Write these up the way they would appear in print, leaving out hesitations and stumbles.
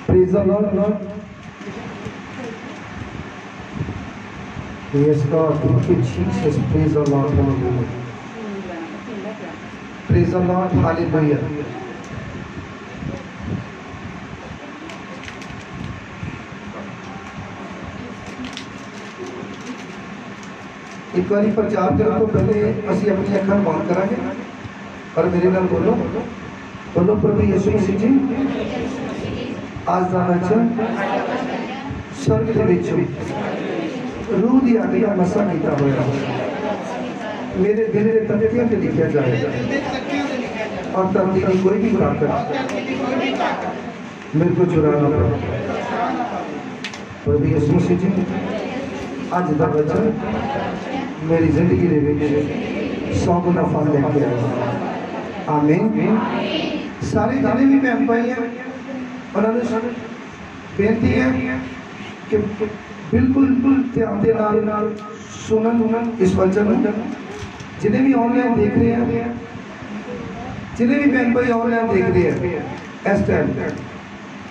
Praise the Lord. Yes, God. Thank you, Jesus. Praise the Lord. Hallelujah. Praise the Lord. Hallelujah. एक बार प्रचार करने तो पहले ਅਸੀਂ अपनी ਅੱਖਾਂ ਬੰਦ ਕਰਾਂਗੇ और मेरे नाल बोलो बोलो प्रभु यीशु मसीह जी आज ਦਾ ਵਚਨ स्वर्ग ਦੇ ਵਿੱਚ रूह ਦੀ ਆਗਿਆ ਮਸਾ ਕੀਤਾ ਹੋਇਆ मेरे दिल के तख्तियों पे लिखा जाएगा और धरती की कोई भी ताकत मेरे को चुरा ना पाए प्रभु यीशु मसीह जी आज का वचन मेरी जिंदगी के 100 गुना फल लेके आया आमीन सारे जितने भी भैन भाई हैं उन्होंने बेनती है कि बिल्कुल ध्यान के नाल सुनन इस वचन जिन्हें भी ऑनलाइन देख रहे हैं जिन्हें भी बहन भाई ऑनलाइन देख रहे हैं इस टाइम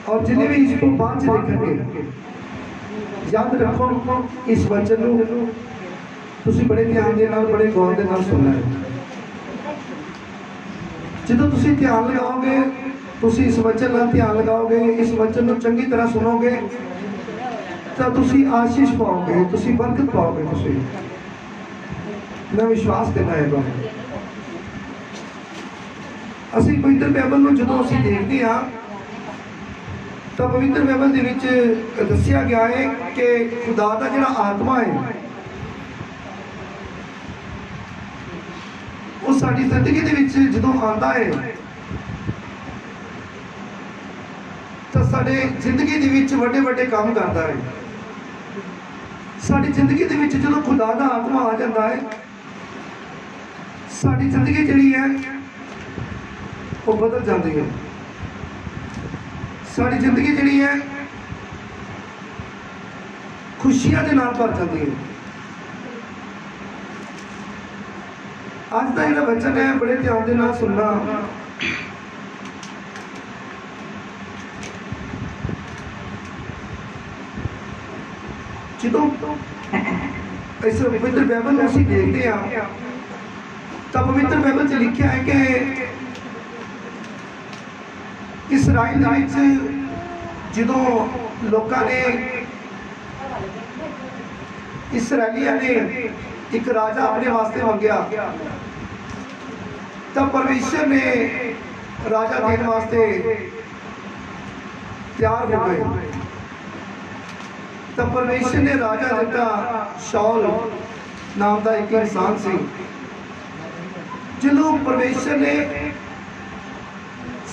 और जिन्हें भी इसको बाद देखेंगे याद रखो इस वचन को तुसी बड़े ध्यान के नाल बड़े गौर के नाल सुनना है जो तुसी ध्यान लगाओगे तुसी इस वचन का ध्यान लगाओगे इस वचन को चंगी तरह सुनोगे तो तुसी आशीष पाओगे तुसी बरकत पाओगे तुसी मैं विश्वास करना है असी पवित्र बाइबल में जो असी देखते हाँ तो पवित्र बाइबल के विच दस्या गया है कि खुदा का जिहड़ा आत्मा है वो साडी जिंदगी के विच जदों आंदा है तो साडे जिंदगी के विच वड्डे वड्डे काम करता है साडी जिंदगी के विच जदों खुदा का आत्मा आ जाता है साड़ी जिंदगी जी है वो बदल जाती है साड़ी जिंदगी जी है खुशियां के नाल भर जाती है आज का जो वचन है बड़े ध्यान के नाल सुनना जो इस पवित्र बाइबल में असीं देखते हैं तो पवित्र बाइबल से लिखा है कि इसराइल जो लोगों ने इसराइलिया ने एक राजा अपने वास्ते मंगया तो परमेश्वर ने राजा देने वास्ते तैयार हो गए तो परमेश्वर ने राजा दिता शौल नाम का एक इंसान से जो परमेश्वर ने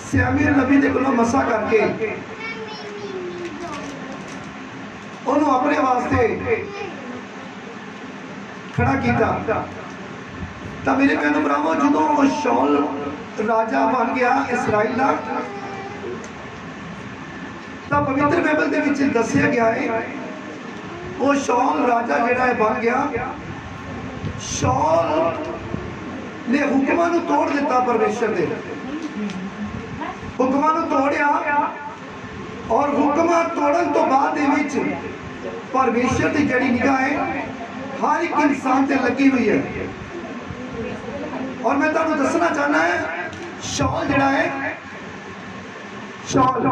शमूएल नबी के कोलों मसा करके उन्होंने अपने वास्ते खड़ा किया तो मेरे भैन भरावो जो शौल राजा बन गया इसराइल का तो पवित्र बाइबल के विच दस्या गया है वो शौल राजा जिहड़ा बन गया शौल ने हुक्मां नूं तोड़ दिता परमेश्वर ने हुक्मां नूं तोड़िया और हुक्मां तोड़न तो बाद दे विच परमेश्वर की जिहड़ी निगाह है हर एक इंसान ते लगी हुई है और मैं तुहानूं दसना चाहना है शौल जिहड़ा है शौल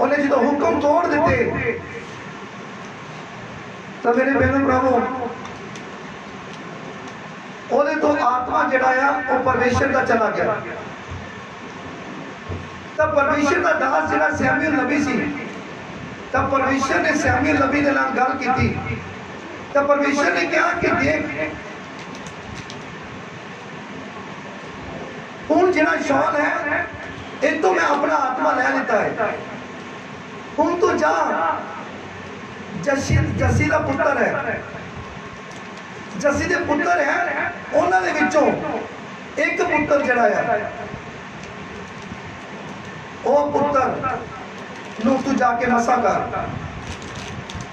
उन्हें जो हुक्म तोड़ दिते तो मेरे बहनों भरावों ओदे तो आत्मा जिहड़ा आ वो परमेश्वर का चला गया तब परमेश्वर का दास जिहड़ा शमूएल नबी सी तब परमेश्वर ने शमूएल नबी के नाल गल की तब परमेश्वर ने कहा कि देख हुण जिहड़ा शौल है इन तो मैं अपना आत्मा लै लिता है हुण तू जा जसी का पुत्र है जसी के पुत्र है उन्होंने विचों एक पुत्र जिहड़ा है वो पुत्र नूं तू जाके मसा कर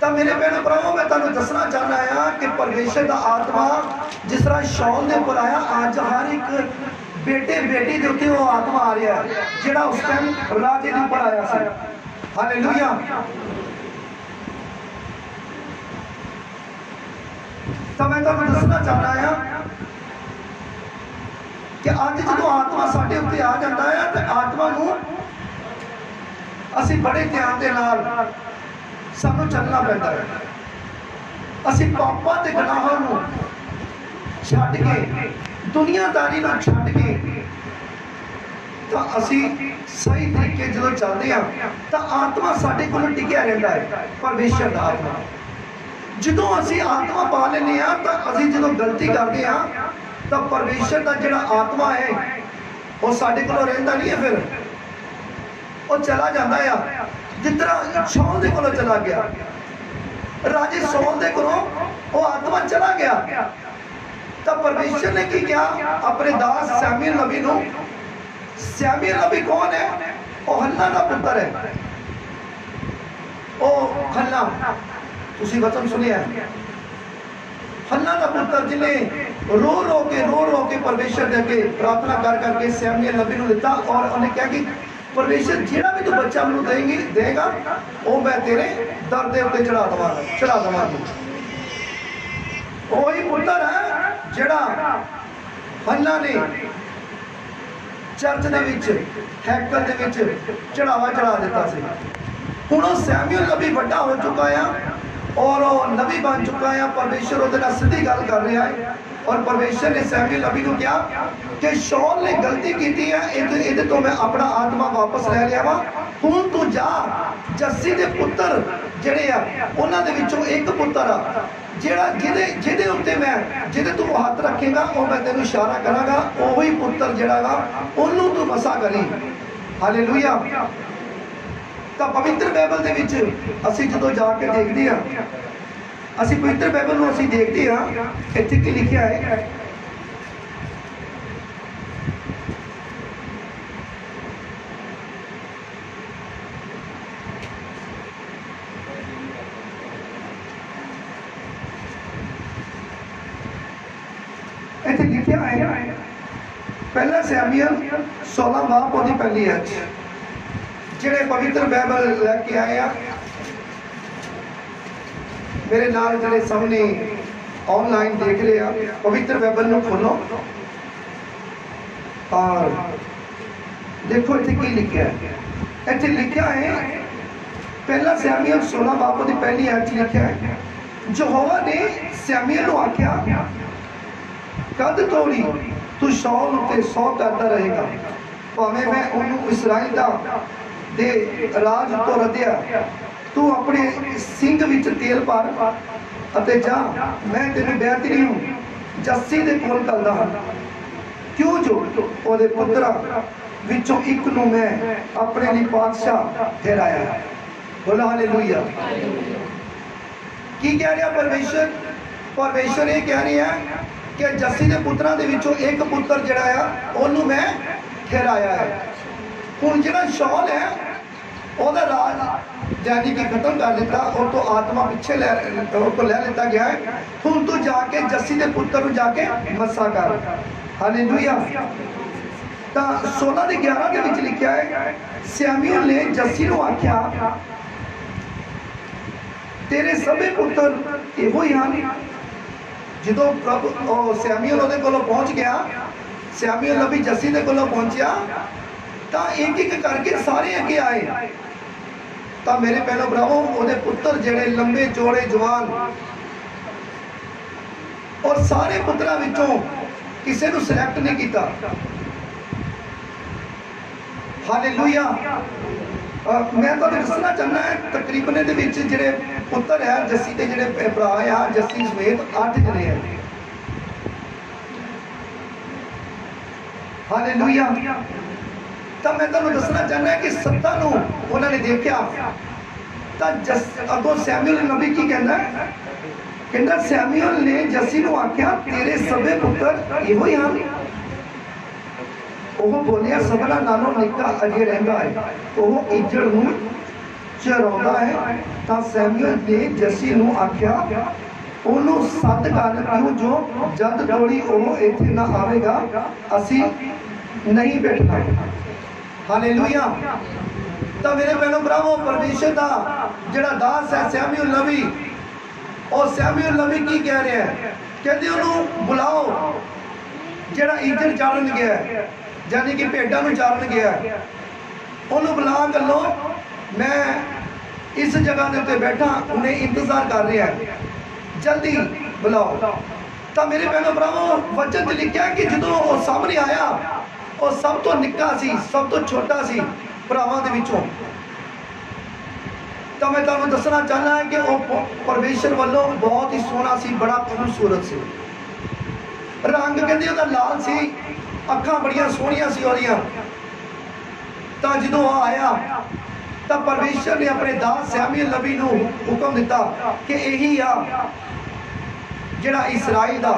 तो मेरे भैन भरावों मैं तुहानूं दसना चाहना है कि परमेश्वर का आत्मा जिस तरह शौल के उपर आया अज हर एक बेटे बेटी के उत्ते वो आत्मा आ रहा है जिहड़ा उस टाइम राजे ने पढ़ाया सी। हालेलुया। तो मैं तुहानूं दसना चाहना है कि अज जो आत्मा साडे उत्ते आ जाता है तो आत्मा नूं असीं बड़े ध्यान दे नाल सानूं चलना पैंदा है। असीं पापां ते गुनाहां नूं छड्ड के दुनियादारी नूं छड्ड के तो असीं सही तरीके जो चलते हैं तो आत्मा साडे कोल टिकिया रहिंदा है, परमेश्वर दा आत्मा। जो असीं आत्मा पा लैंदे हां तो असीं जो गलती करते हैं तो परमेश्वर का जिहड़ा आत्मा है वो साडे कोल रहिंदा नहीं है, फिर वो चला जाता है जिस तरह शौल दे कोलों चला गया। राजे शौल दे कोलों वो आत्मा चला गया तो परमेश्वर ने की किया अपने दास शमूएल नबी नूं। शमूएल नबी कौन है? वो हन्ना का पुत्र है। वो हन्ना तुसीं वचन सुनिया, हन्ना का पुत्र जिन्हें रो रो के परमेश्वर के अगे प्रार्थना कर करके शमूएल नबी नूं दिता और उन्हें कहा कि परमेश्वर जिहड़ा भी तू बच्चा मैनूं देगा वो मैं तेरे दर दे उत्ते चढ़ा देवांगा। वही पुत्र है जिहड़ा हन्ना ने चर्च दे विच हैकल दे विच चढ़ावा चढ़ा दिता सी। हुण वो शमूएल नबी वड्डा हो चुका है और वो नबी बन चुका है। परमेश्वर उहदे नाल सीधी गल कर रहा है और परमेश्वर ने शमूएल नबी को कहा कि शौल ने गलती की है, इहदे तो मैं अपना आत्मा वापस ले लिया वा। हुण तू जा जस्सी दे पुत्र जिहड़े आ उन्हां दे विचों एक पुत्र आ जिहड़ा जिहदे उत्ते मैं जिहदे तू हाथ रखेगा वो मैं तेनों इशारा करांगा, ओही पुत्र जिहड़ा वा ओनू तू मसा करी। हालेलुया। तो पवित्र बाइबल दे विच असीं जदों जाके देखदे हां, असीं पवित्र बाइबल नूं असीं देखदे हां, इत्थे की लिखिया है लिखिया है पहला शमूएल 16 बाब ओदी पहली है। जिहड़े पवित्र बाइबल लैके आए हैं मेरे नाल जिहड़े सामने ऑनलाइन देख रहे हैं, पवित्र बाइबल नूं खोलो और देखो इत्थे की लिखिया है। इत्थे लिखिया है पहला शमूएल 16 बाब ओदी पहली है लिखिया है, यहोवा ने शमूएल नूं आख्या कद तोड़ी तू शौल उत्ते सौ करता रहेगा, भावें मैं उन्होंने इसराइल दे राज तो रद्दिया। तू अपने सिंह विच तेल भर अते जा, मैं तेरी बैतरी हूँ जस्सी दे कोल करदा हां, क्यों जो ओदे पुत्रा विचों एक नूं मैं अपने लिए बादशाह ठहराया है। बोला हालेलुया। की कह रहा परमेश्वर? परमेश्वर ये कह रहा है कि जस्सी के पुत्रां दे विचों एक पुत्र जिहड़ा आ ओनू मैं ठहराया है। हुण जिहड़ा शौल है ओहदा राज यानी कि खत्म कर दिता, और तो आत्मा पिछे ले लिता गया है। हुण तू जाके जस्सी के पुत्र नूं जाके मसा कर। हालेलुया। तो 16:11 के विच लिखिया है शमूएल ने जस्सी नूं आख्या तेरे सभी पुत्र इहो ही हन। जो प्रभु शमूएल उहदे कोलों पहुंच गया, शमूएल नबी जस्सी दे कोलों पहुंचया तो एक एक करके सारे अगे आए। तो मेरे पहलो भरावो उहदे पुत्र जिहड़े लंबे चौड़े जवान और सारे पुत्रां विचों किसी नूं सिलेक्ट नहीं किया। हालेलुया। मैं तो दसना चाहना है तकरीबन दे विच जिहड़े पुत्र है जस्सी के जिहड़े भरा आ जस्सी समेत 8 जने हैं। हालेलुया। तो मैं तुहानूं दसना चाहना है कि 7 नूं उन्होंने देखा तो अगों शमूएल नबी की कहना शमूएल ने जस्सी नूं आख्या तेरे सभे पुत्र इहो ही हन। वह बोलिया सबना नालों निक्का अजे रहिंदा है, वह इज्जड़ नूं चराउंदा है। तो शमूएल ने जस्सी नूं आख्या ओनू सद कर क्यों जो जद तोड़ी वो इत्थे ना आवेगा असी नहीं बैठना। हालेलुया। तो मेरे बहनों भरावो, परमेश्वर का जिहड़ा दास है सैमुअल नबी, और सैमुअल नबी की कह रहा है, कहते उन्होंने बुलाओ जिहड़ा इजर चाड़न गया है, यानी कि भेडां नूं चाड़न गया है, उन्होंने बुला कर लो, मैं इस जगह के उत्ते बैठा, उन्हें इंतजार कर रहा है, जल्दी बुलाओ। तो मेरे बहनों भरावो, वचन लिखा कि जो वो सामने आया, वो सब तो निक्का सी, सब तो छोटा सी भरावां दे विचों। तो मैं तुहानूं दसना चाहना है कि वो परमेश्वर वालों बहुत ही सोहना सी, बड़ा खूबसूरत सी, रंग कहते उहदा लाल सी, अखां बड़ियां सोहणियां सी ओहदियां। तो जो आया तो परमेश्वर ने अपने दास सैमुअल नबी नूं हुक्म दिता कि यही आ जिहड़ा इस्राइल दा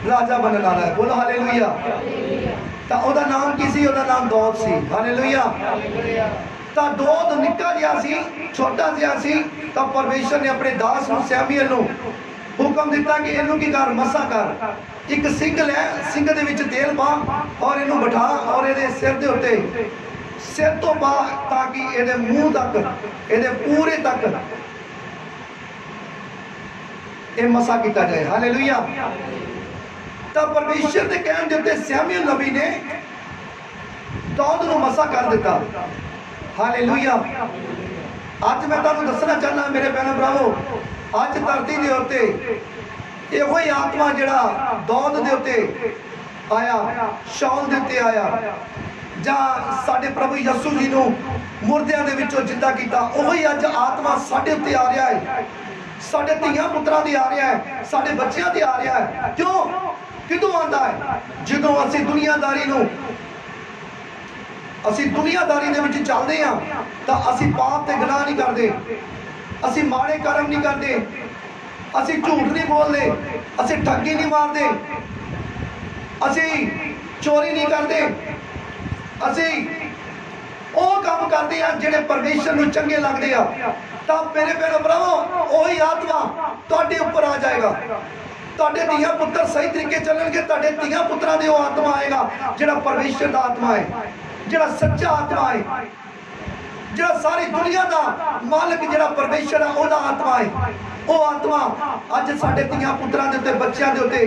राजा बनने वाला है। बोलो हालेलुया। तो ओहदा नाम की सी? ओहदा नाम दौद सी। हालेलुया। तो दौद निक्का जिहा सी, छोटा जिहा सी। तो परमेश्वर ने अपने दास नूं सैमुअल नूं हुक्म दिता कि इहनूं की कर, मसा कर, एक सिंह लै, सिंह दे विच तेल पा और इहनूं बिठा और इहदे सिर दे उत्ते, सिर तो पा, ताकि इहदे मूँह तक, इहदे पूरे तक ये मसा किया जाए। हालेलुया। तो परमेश्वर के कहने के उत्ते सैमुअल नबी ने दौद नूं मसा कर दिता। हालेलुया। अज मैं तुहानूं दसना चाहना मेरे भैणों भरावो, अज धरती के उत्ते इहो ही आत्मा जिहड़ा दौद दे उत्ते आया, शौल दे उत्ते आया, जां साडे प्रभु यसू जी नूं मुर्दियां दे विचों जिंदा कीता, उहो ही अज आत्मा साडे उत्ते आ रहा है, साडे धीआं पुत्रां ते आ रहा है, साडे बच्चियां ते आ रहा है। क्यों? किदों आंदा है? जदों असीं दुनियादारी नूं, असीं दुनियादारी दे विच चलदे हां, तां असीं पाप ते गुनाह नहीं करदे, असीं माड़े कर्म नहीं करदे, असीं झूठ नहीं बोलदे, असीं ठगी नहीं मारदे, असीं चोरी नहीं करदे, असीं ਉਹ ਕੰਮ ਕਰਦੇ ਆ ਜਿਹੜੇ ਪਰਮੇਸ਼ਰ ਨੂੰ ਚੰਗੇ ਲੱਗਦੇ ਆ। ਤਾਂ ਮੇਰੇ ਭੈਣੋ ਭਰਾਵੋ, ਉਹੀ ਆਤਮਾ ਤੁਹਾਡੇ ਉੱਪਰ ਆ ਜਾਏਗਾ। ਤੁਹਾਡੇ ਧੀਆਂ ਪੁੱਤਰ ਸਹੀ ਤਰੀਕੇ ਚੱਲਣਗੇ, ਤੁਹਾਡੇ ਧੀਆਂ ਪੁੱਤਰਾਂ ਦੇ ਉਹ ਆਤਮਾ ਆਏਗਾ ਜਿਹੜਾ ਪਰਮੇਸ਼ਰ ਦਾ ਆਤਮਾ ਹੈ, ਜਿਹੜਾ ਸੱਚਾ ਆਤਮਾ ਹੈ, ਜਿਹੜਾ ਸਾਰੀ ਦੁਨੀਆ ਦਾ ਮਾਲਕ ਜਿਹੜਾ ਪਰਮੇਸ਼ਰ ਹੈ, ਉਹਦਾ ਆਤਮਾ ਹੈ। ਉਹ ਆਤਮਾ ਅੱਜ ਸਾਡੇ ਧੀਆਂ ਪੁੱਤਰਾਂ ਦੇ ਉੱਤੇ, ਬੱਚਿਆਂ ਦੇ ਉੱਤੇ,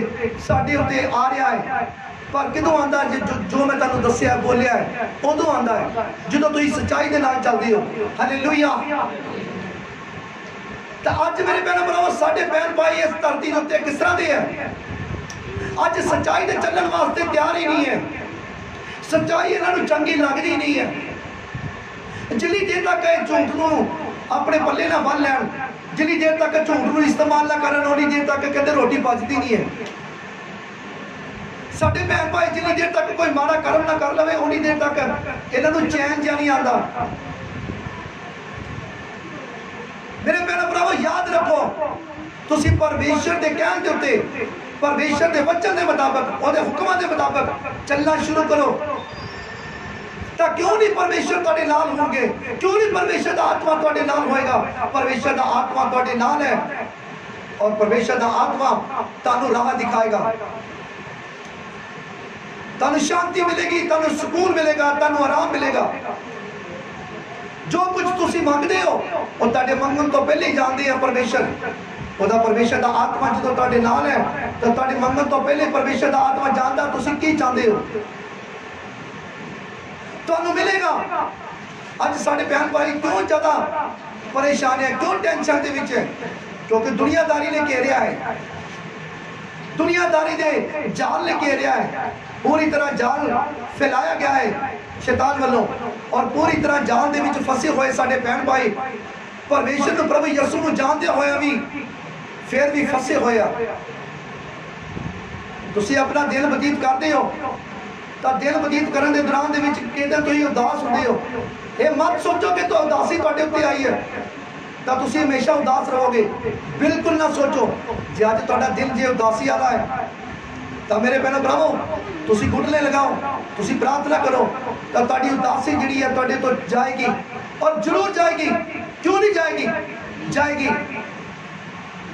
ਸਾਡੇ ਉੱਤੇ ਆ ਰਿਹਾ ਹੈ। पर किदों आंदा? जो मैं तुहानूं दस्सिया बोलिया है, उदों आंदा है जदों तुसीं सच्चाई दे नाल चलदे हो। हालेलुया। तो अज मेरे भैणों भरावो, साडे भैण भाई इस धरती दे उत्ते किस तरह दे है? अज सच्चाई दे चलण वास्ते तैयार ही नहीं है, सच्चाई इन्हां नूं चंगी लगदी नहीं है। जिन्नी देर तक इह झूठ नूं अपने पल्ले ना बन लैण, जिन्नी देर तक झूठ नूं इस्तेमाल ना करन, उन्नी देर तक कहते रोटी पचदी नहीं है। साडे भैन भाई जिन्नी देर तक कोई माड़ा कर्म ना कर लवे, उन्नी देर तक इन्हां नूं चैन जिहा नहीं आंदा। मेरे भैणों भरावो, याद रखो, तुसीं परमेश्वर के कहण दे उत्ते, परमेश्वर के वचन के मुताबिक, उहदे हुक्मां के मुताबिक चलना शुरू करो। तो क्यों नहीं परमेश्वर तुहाडे नाल होणगे? क्यों नहीं परमेश्वर का आत्मा तुहाडे नाल होएगा? परमेश्वर का आत्मा तुहाडे नाल है, और परमेश्वर का आत्मा तुहानूं राह दिखाएगा। तुहानूं शांति मिलेगी, तुहानूं सुकून मिलेगा, तुहानूं आराम मिलेगा। जो कुछ तुसीं मंगदे हो वो तुहाडे मंगण तो पहले ही जानदे हैं परमेश्वर। ਉਹਦਾ ਪਰਮੇਸ਼ਰ ਦਾ ਆਤਮਾ ਜਦੋਂ ਤੁਹਾਡੇ ਨਾਲ ਹੈ ਤਾਂ ਤੁਹਾਡੇ ਮੰਗਣ ਤੋਂ ਪਹਿਲੇ ਪਰਮੇਸ਼ਰ ਦਾ ਆਤਮਾ ਜਾਣਦਾ ਤੁਸੀਂ ਕੀ ਚਾਹੁੰਦੇ ਹੋ, ਤੁਹਾਨੂੰ ਮਿਲੇਗਾ। ਅੱਜ ਸਾਡੇ ਭੈਣ ਭਾਈ ਕਿਉਂ ਜ਼ਿਆਦਾ ਪਰੇਸ਼ਾਨ ਹੈ, ਕਿਉਂ ਟੈਨਸ਼ਨ ਦੇ ਵਿੱਚ ਹੈ? ਕਿਉਂਕਿ ਦੁਨੀਆਦਾਰੀ ਨੇ ਘੇਰਿਆ ਹੈ, ਦੁਨੀਆਦਾਰੀ ਦੇ ਜਾਲ ਨੇ ਘੇਰਿਆ ਹੈ। पूरी तरह जाल फैलाया गया है शैतान वालों, और पूरी तरह जाल दे विच फसे हुए साडे भैन भाई परमेश्वर नूं प्रभु यसू नूं जानदे होया भी फिर भी फसे होया। तुसीं अपना दिन बतीत करदे हो तां दिन बतीत करन दे दौरान दे विच किते तुसीं उदास हुंदे हो। ये मत सोचो कि तो उदासी तुहाडे उत्ते आई है तां तुसीं हमेशा उदास रहोगे, बिल्कुल ना सोचो। जे अज तुहाडा दिन जे उदासी वाला है तो मेरे भैनों भरावो तुसीं घुटने लगाओ, तुसीं प्रार्थना करो तो तुहाडी उदासी जिहड़ी है तुहाडे तो जाएगी, और जरूर जाएगी। क्यों नहीं जाएगी? जाएगी,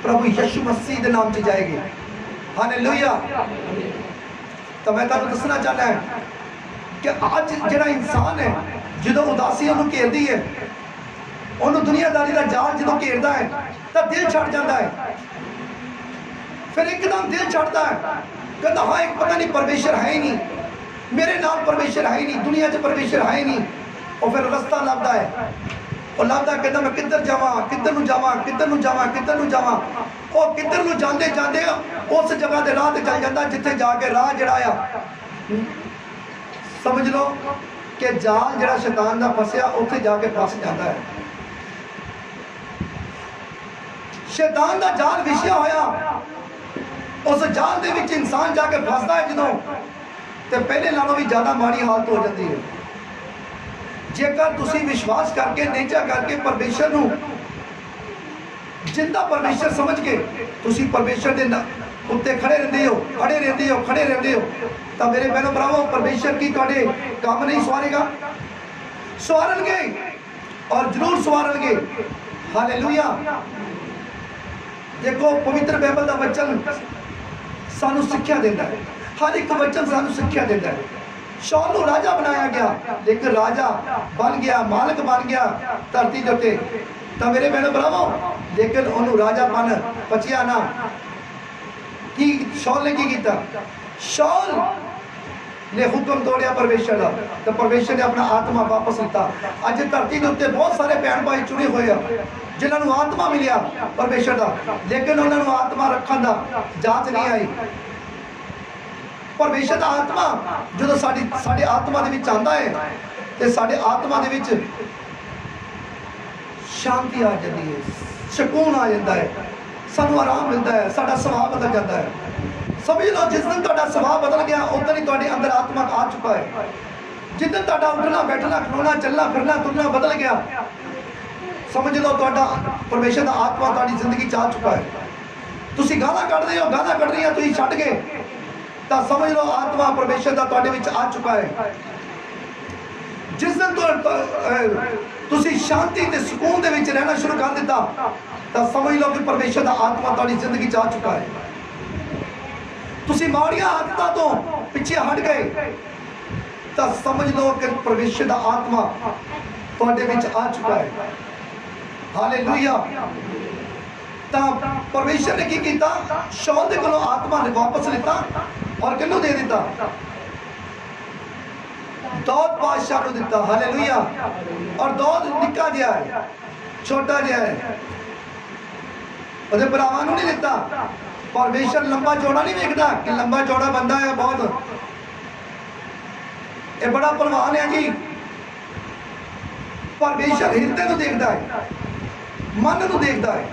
प्रभु यीशु मसीह के नाम से जाएगी। हालेलुया। तो मैं तुहानू दसना चाहना है कि अज जिहड़ा इंसान है जो उदासी उन्होंने घेरती है, उन्होंने दुनियादारी का जाल जो घेरता है तो दिल छड़ जाता है। फिर एकदम दिल छड़ता है, कहता हाँ एक पता नहीं परमेश्वर है ही नहीं, मेरे नाल परमेश्वर है ही नहीं, दुनिया च परमेश्वर है ही नहीं। और फिर रास्ता लभदा है, और लभदा कहता मैं किधर जावां, किधर नूं जावां, किधर नूं जावां, किधर नूं जावां। और किधर नूं जांदे जांदे उस जगह के राह ते चल जाता जिथे जाके राह जिहड़ा आ समझ लो कि जाल जिहड़ा शैतान दा फसिया उत्थे जाके फस जाता है। शैतान दा जाल विछया होया, उस जाल दे विच इंसान जाके फसदा है जदों, ते पहले नालों भी ज़्यादा माड़ी हालत हो जाती है। जेकर तुसी विश्वास करके नेचा करके परमेश्वर नूं जिंदा परमेश्वर समझ के तुसी परमेश्वर दे उत्ते खड़े रहंदे हो, खड़े रहंदे हो, खड़े रहंदे हो, तो मेरे बहनों भरावों परमेश्वर की तुहाडे काम नहीं सवारेगा, सवारनगे और जरूर सवारनगे। हालेलुया। देखो पवित्र बाइबल का वचन सानू सिक्ख्या देता है, हर एक वचन सानू सिक्ख्या देता है। शौल नूं राजा बनाया गया, लेकिन राजा बन गया, मालिक बन गया धरती के उत्ते, तो मेरे बहनों भरावों लेकिन उन्होंने राजा बन पचिया ना। की शौल ने की किया? शौल ने हुक्म तोड़िया परमेश्वर का, तो परमेश्वर ने अपना आत्मा वापस लिता। अज धरती के उत्ते बहुत सारे भैन भाई चुने हुए हैं जिन्होंने आत्मा मिलिया परमेश्वर का, लेकिन उन्होंने आत्मा रखने का जांच नहीं आई। परमेश्वर का आत्मा जो साडी आत्मा दे विच आंदा है ते साडे आत्मा दे विच शांति आ जाती है, सुकून आ जाता है, सानू आराम मिलता है, साडा सुभाव बदल जाता है। समझ लो जिस दिन तुहाडा सुभाव बदल गया उस दिन ही तुहाडे अंदर आत्मा आ चुका है। जिस दिन तुहाडा उठना बैठना खलोना चलना फिरना तुरना बदल गया, समझ लो तुहाडा परमेश्वर का आत्मा तुहाडी जिंदगी च आ चुका है। तुसी गालां कढदे हो, गालां कढ रही तुसीं छड्ड गए, तो समझ लो आत्मा परमेश्वर का तुहाडे विच आ चुका है। जिस दिन तुसी शांति ते सुकून दे विच रहना शुरू कर दिता, तो समझ लो कि परमेश्वर का आत्मा तुहाडी जिंदगी च आ चुका है। तुसी माड़ियां आदतां तो पिछे हट गए, तो समझ लो कि परमेश्वर का आत्मा तुहाडे विच आ चुका है। हालेलुया। तो परमेश्वर ने की किया? शौल दे कोलों आत्मा ने वापस लिता और किनू दे दिता? दाऊद बादशाह को दिता। हालेलुया। और दाऊद निक्का जिहा है, छोटा जिहा है, ਉਹਦੇ ਭਰਾਵਾਂ ਨੂੰ नहीं दिता। परमेश्वर लंबा चौड़ा नहीं देखता कि लंबा चौड़ा बंदा है बहुत, ये बड़ा पहलवान है जी। परमेश्वर हिरदे को देखता है, मन को देखता है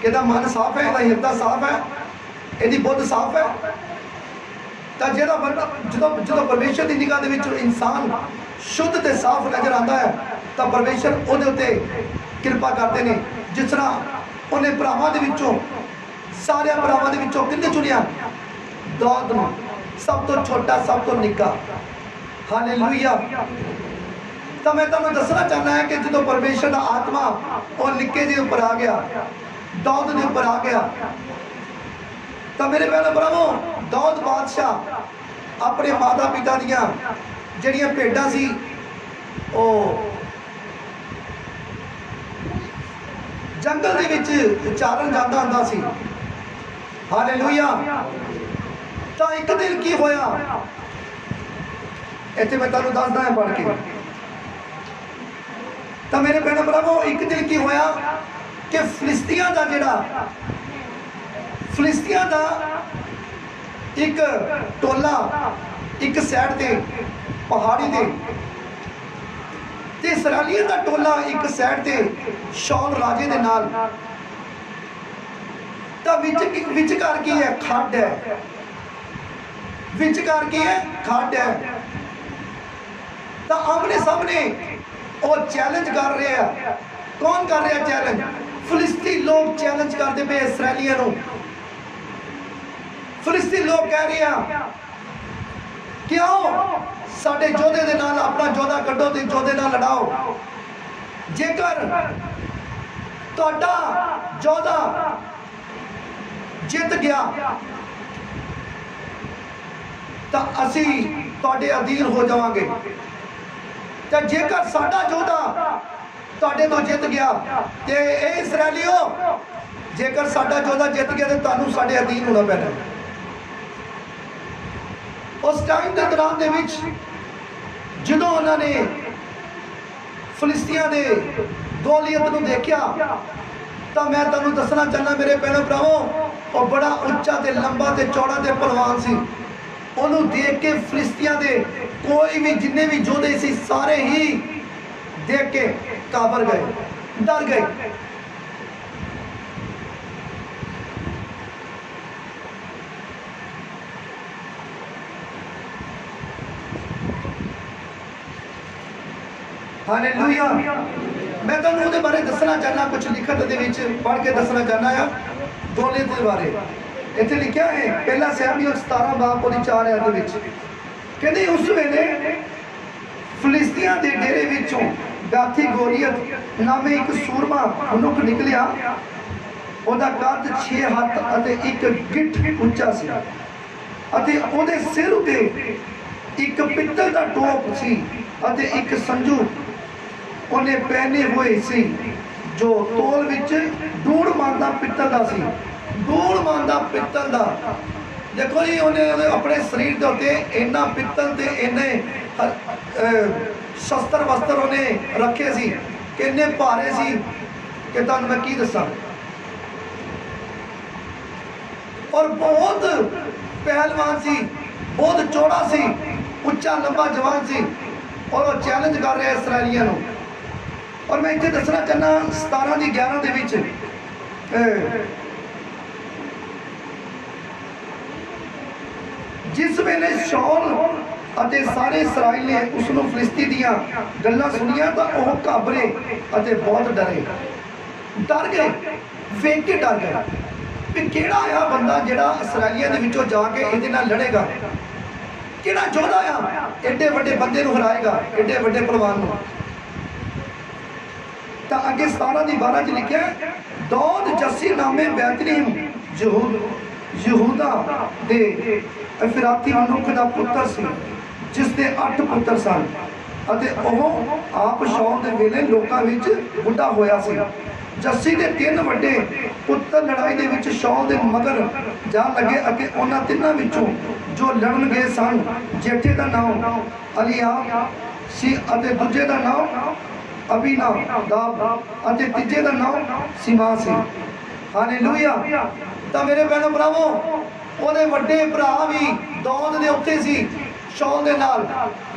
कि मन साफ है, हिरदा साफ है, यदि बुद्ध साफ है। तो जो परमेश्वर की निगाह के इंसान शुद्ध ते साफ नजर आता है, तो परमेश्वर उहदे उत्ते कृपा करते हैं। जिस तरह उन्हें भरावां दे विचों सारे भरावां दे विचों किन्ने चुनिया? दाऊद नूं, सब तो छोटा सब तो निक्का। हालेलुया। तो मैं तुहानूं दसना चाहना है कि जो परमेश्वर का आत्मा और निक्के दे उपर आ गया, दाऊद दे उपर आ गया, तो मेरे भैणों भरावों दाऊद बादशाह अपने माता पिता दियां जिहड़ियां भेडां सी ओह जंगल दे विच चारण जांदा हुंदा सी। हालेलुया। तो एक दिन की होया, इत्थे मैं तुहानूं दसदा है पढ़ के। तो मेरे भैणों भरावों एक दिन की होया कि फिलिस्तियां दा जिहड़ा फिलिस्तियां दा एक टोला एक साइड ते पहाड़ी ते इसराइलियों का टोला एक साइड ते शौल राजे दे नाल। तो विचकार की है? खड्ड है। विचकार की है? खड्ड है। तो आमने सामने और चैलेंज कर रहे हैं। कौन कर रहा चैलेंज? फिलिस्ती लोग चैलेंज करते पे इसराइलियों को। फिलिस्ती लोग कह रहे हैं क्यों साडे जोधे दे नाल अपना जोधा कड्डो ते जोधे नाल लड़ाओ। जेकर तुहाडा जोधा जित गया ਤਾਂ ਅਸੀਂ ਤੁਹਾਡੇ ਅਧੀਨ ਹੋ ਜਾਵਾਂਗੇ। ਤੇ ਜੇਕਰ ਸਾਡਾ ਯੋਧਾ ਤੁਹਾਡੇ ਤੋਂ ਜਿੱਤ ਗਿਆ ਤੇ ਇਹ ਇਸਰਾਇਲੀਓ, ਜੇਕਰ ਸਾਡਾ ਯੋਧਾ ਜਿੱਤ ਗਿਆ ਤੇ ਤੁਹਾਨੂੰ ਸਾਡੇ ਅਧੀਨ ਹੋਣਾ ਪੈਣਾ। ਉਸ ਟਾਈਮ ਦੇ ਦੌਰਾਨ ਦੇ ਵਿੱਚ ਜਦੋਂ ਉਹਨਾਂ ਨੇ ਫਿਲਿਸਤੀਆਂ ਦੇ ਗੋਲੀਅਤ ਨੂੰ ਦੇਖਿਆ ਤਾਂ ਮੈਂ ਤੁਹਾਨੂੰ ਦੱਸਣਾ ਚਾਹੁੰਦਾ ਮੇਰੇ ਭੈਣੋ ਭਰਾਵੋ, ਉਹ ਬੜਾ ਉੱਚਾ ਤੇ ਲੰਬਾ ਤੇ ਚੌੜਾ ਤੇ ਪਹਿਲਵਾਨ ਸੀ। ਉਹਨੂੰ ਦੇਖ ਕੇ ਫਿਲਿਸਤੀਆਂ ਦੇ ਕੋਈ ਵੀ ਜਿੰਨੇ ਵੀ ਯੋਧੇ ਸੀ ਸਾਰੇ ਹੀ ਦੇਖ ਕੇ ਕਾਬਰ ਗਏ, ਡਰ ਗਏ। ਹਾਲੇਲੂਇਆ। मैं ਤੁਹਾਨੂੰ ਉਹਦੇ ਬਾਰੇ ਦੱਸਣਾ ਚਾਹਨਾ, ਕੁਝ ਲਿਖਤ ਦੇ ਵਿੱਚ ਪੜ੍ਹ ਕੇ ਦੱਸਣਾ ਚਾਹਨਾ ਆ ਗੋਲੀਅਤ ਦੇ ਬਾਰੇ। ਇੱਥੇ ਲਿਖਿਆ ਹੈ ਪਹਿਲਾ ਸੈਮੂਅਲ 17 ਬਾਬ ਉਹਦੀ 4 ਆਇਤ ਦੇ ਵਿੱਚ, ਕਹਿੰਦੇ ਉਸ ਵੇਲੇ ਫਿਲਿਸਤੀਆਂ ਦੇ ਡੇਰੇ ਵਿੱਚੋਂ ਗਾਥੀ ਗੋਲੀਅਤ ਨਾਮੇ ਇੱਕ ਸੂਰਮਾ ਮਨੁੱਖ ਨਿਕਲਿਆ। ਉਹਦਾ ਕੱਦ 6 ਹੱਥ ਅਤੇ 1 ਗਿੱਠ ਉੱਚਾ ਸੀ ਅਤੇ ਉਹਦੇ ਸਿਰ ਉੱਤੇ ਇੱਕ ਪਿੱਤਲ ਦਾ ਟੋਪ ਸੀ ਅਤੇ ਇੱਕ ਸੰਜੂ ਉਹਨੇ ਪਹਿਨੇ ਹੋਏ ਸੀ ਜੋ ਤੋਲ ਵਿੱਚ 1.5 ਮਣ ਦਾ ਪਿੱਤਲ ਦਾ ਸੀ। 1.5 ਮਣ ਦਾ ਪਿੱਤਲ ਦਾ। ਦੇਖੋ ਜੀ, ਉਹਨੇ ਆਪਣੇ ਸਰੀਰ ਦੇ ਉੱਤੇ ਇੰਨਾ ਪਿੱਤਲ ਤੇ ਇੰਨੇ ਸ਼ਸਤਰ ਵਸਤਰ ਉਹਨੇ ਰੱਖੇ ਸੀ ਕਿ ਇੰਨੇ ਭਾਰੇ ਸੀ ਕਿ ਤੁਹਾਨੂੰ ਮੈਂ ਕੀ ਦੱਸਾਂ। ਔਰ ਬਹੁਤ ਪਹਿਲਵਾਨ ਸੀ, ਬਹੁਤ ਚੌੜਾ ਸੀ, ਉੱਚਾ ਲੰਬਾ ਜਵਾਨ ਸੀ ਔਰ ਉਹ ਚੈਲੰਜ ਕਰ ਰਿਹਾ ਇਸਰਾਇਲੀਆਂ ਨੂੰ। ਔਰ ਮੈਂ ਇੱਥੇ ਦੱਸਣਾ ਚਾਹੁੰਦਾ 17 ਦੀ 11 ਦੇ ਵਿੱਚ ਜਿਸ ਵੇਲੇ ਸ਼ੌਲ ਅਤੇ ਸਾਰੇ ਇਸਰਾਇਲ ਨੇ ਉਸ ਨੂੰ ਫਿਲਿਸਤੀ ਦੀਆਂ ਗੱਲਾਂ ਸੁਣੀਆਂ ਤਾਂ ਉਹ ਘਾਬਰੇ ਅਤੇ ਬਹੁਤ ਡਰੇ, ਡਰ ਗਏ, ਵੇਖ ਕੇ ਡਰ ਗਏ ਵੀ ਕਿਹੜਾ ਆ ਬੰਦਾ ਜਿਹੜਾ ਇਸਰਾਇਲੀਆਂ ਦੇ ਵਿੱਚੋਂ ਜਾ ਕੇ ਇਹਦੇ ਨਾਲ ਲੜੇਗਾ, ਕਿਹੜਾ ਯੋਧਾ ਆ ਐਡੇ ਵੱਡੇ ਬੰਦੇ ਨੂੰ ਹਰਾਏਗਾ, ਐਡੇ ਵੱਡੇ ਪਹਿਲਵਾਨ ਨੂੰ। ਤਾਂ ਅੱਗੇ 17 ਦੀ 12 ਚ ਲਿਖਿਆ ਦੌਦ ਜੱਸੀ ਨਾਮੇ ਬੈਤਲਹਿਮ ਯਹੂਦਾ ਦੇ ਅਫਰਾਤੀ ਮਨੁੱਖ ਦਾ ਪੁੱਤਰ ਸੀ ਜਿਸ ਦੇ 8 ਪੁੱਤਰ ਸਨ ਅਤੇ ਉਹ ਆਪ ਸ਼ੌਲ ਦੇ ਵੇਲੇ ਲੋਕਾਂ ਵਿੱਚ ਬੁੱਢਾ ਹੋਇਆ ਸੀ। ਜੱਸੀ ਦੇ 3 ਵੱਡੇ ਪੁੱਤਰ ਲੜਾਈ ਦੇ ਵਿੱਚ ਸ਼ੌਲ ਦੇ ਮਗਰ ਜਾ ਲੱਗੇ ਅਤੇ ਉਹਨਾਂ ਤਿੰਨਾਂ ਵਿੱਚੋਂ ਜੋ ਲੜਨ ਗਏ ਸਨ, ਜੇਠੇ ਦਾ ਨਾਮ ਅਲੀਆਬ ਸੀ ਅਤੇ ਦੂਜੇ ਦਾ ਨਾਮ ਅਬੀਨਾਦਾਬ ਅਤੇ ਤੀਜੇ ਦਾ ਨਾਮ ਸਿਮਾ ਸੀ। ਹਾਲੇਲੂਇਆ। ਤਾਂ ਮੇਰੇ ਭੈਣੋ ਭਰਾਵੋ, ਉਹਦੇ ਵੱਡੇ ਭਰਾ ਵੀ ਦੌਦ ਦੇ ਉੱਤੇ ਸੀ, ਸ਼ੌਲ ਦੇ ਨਾਲ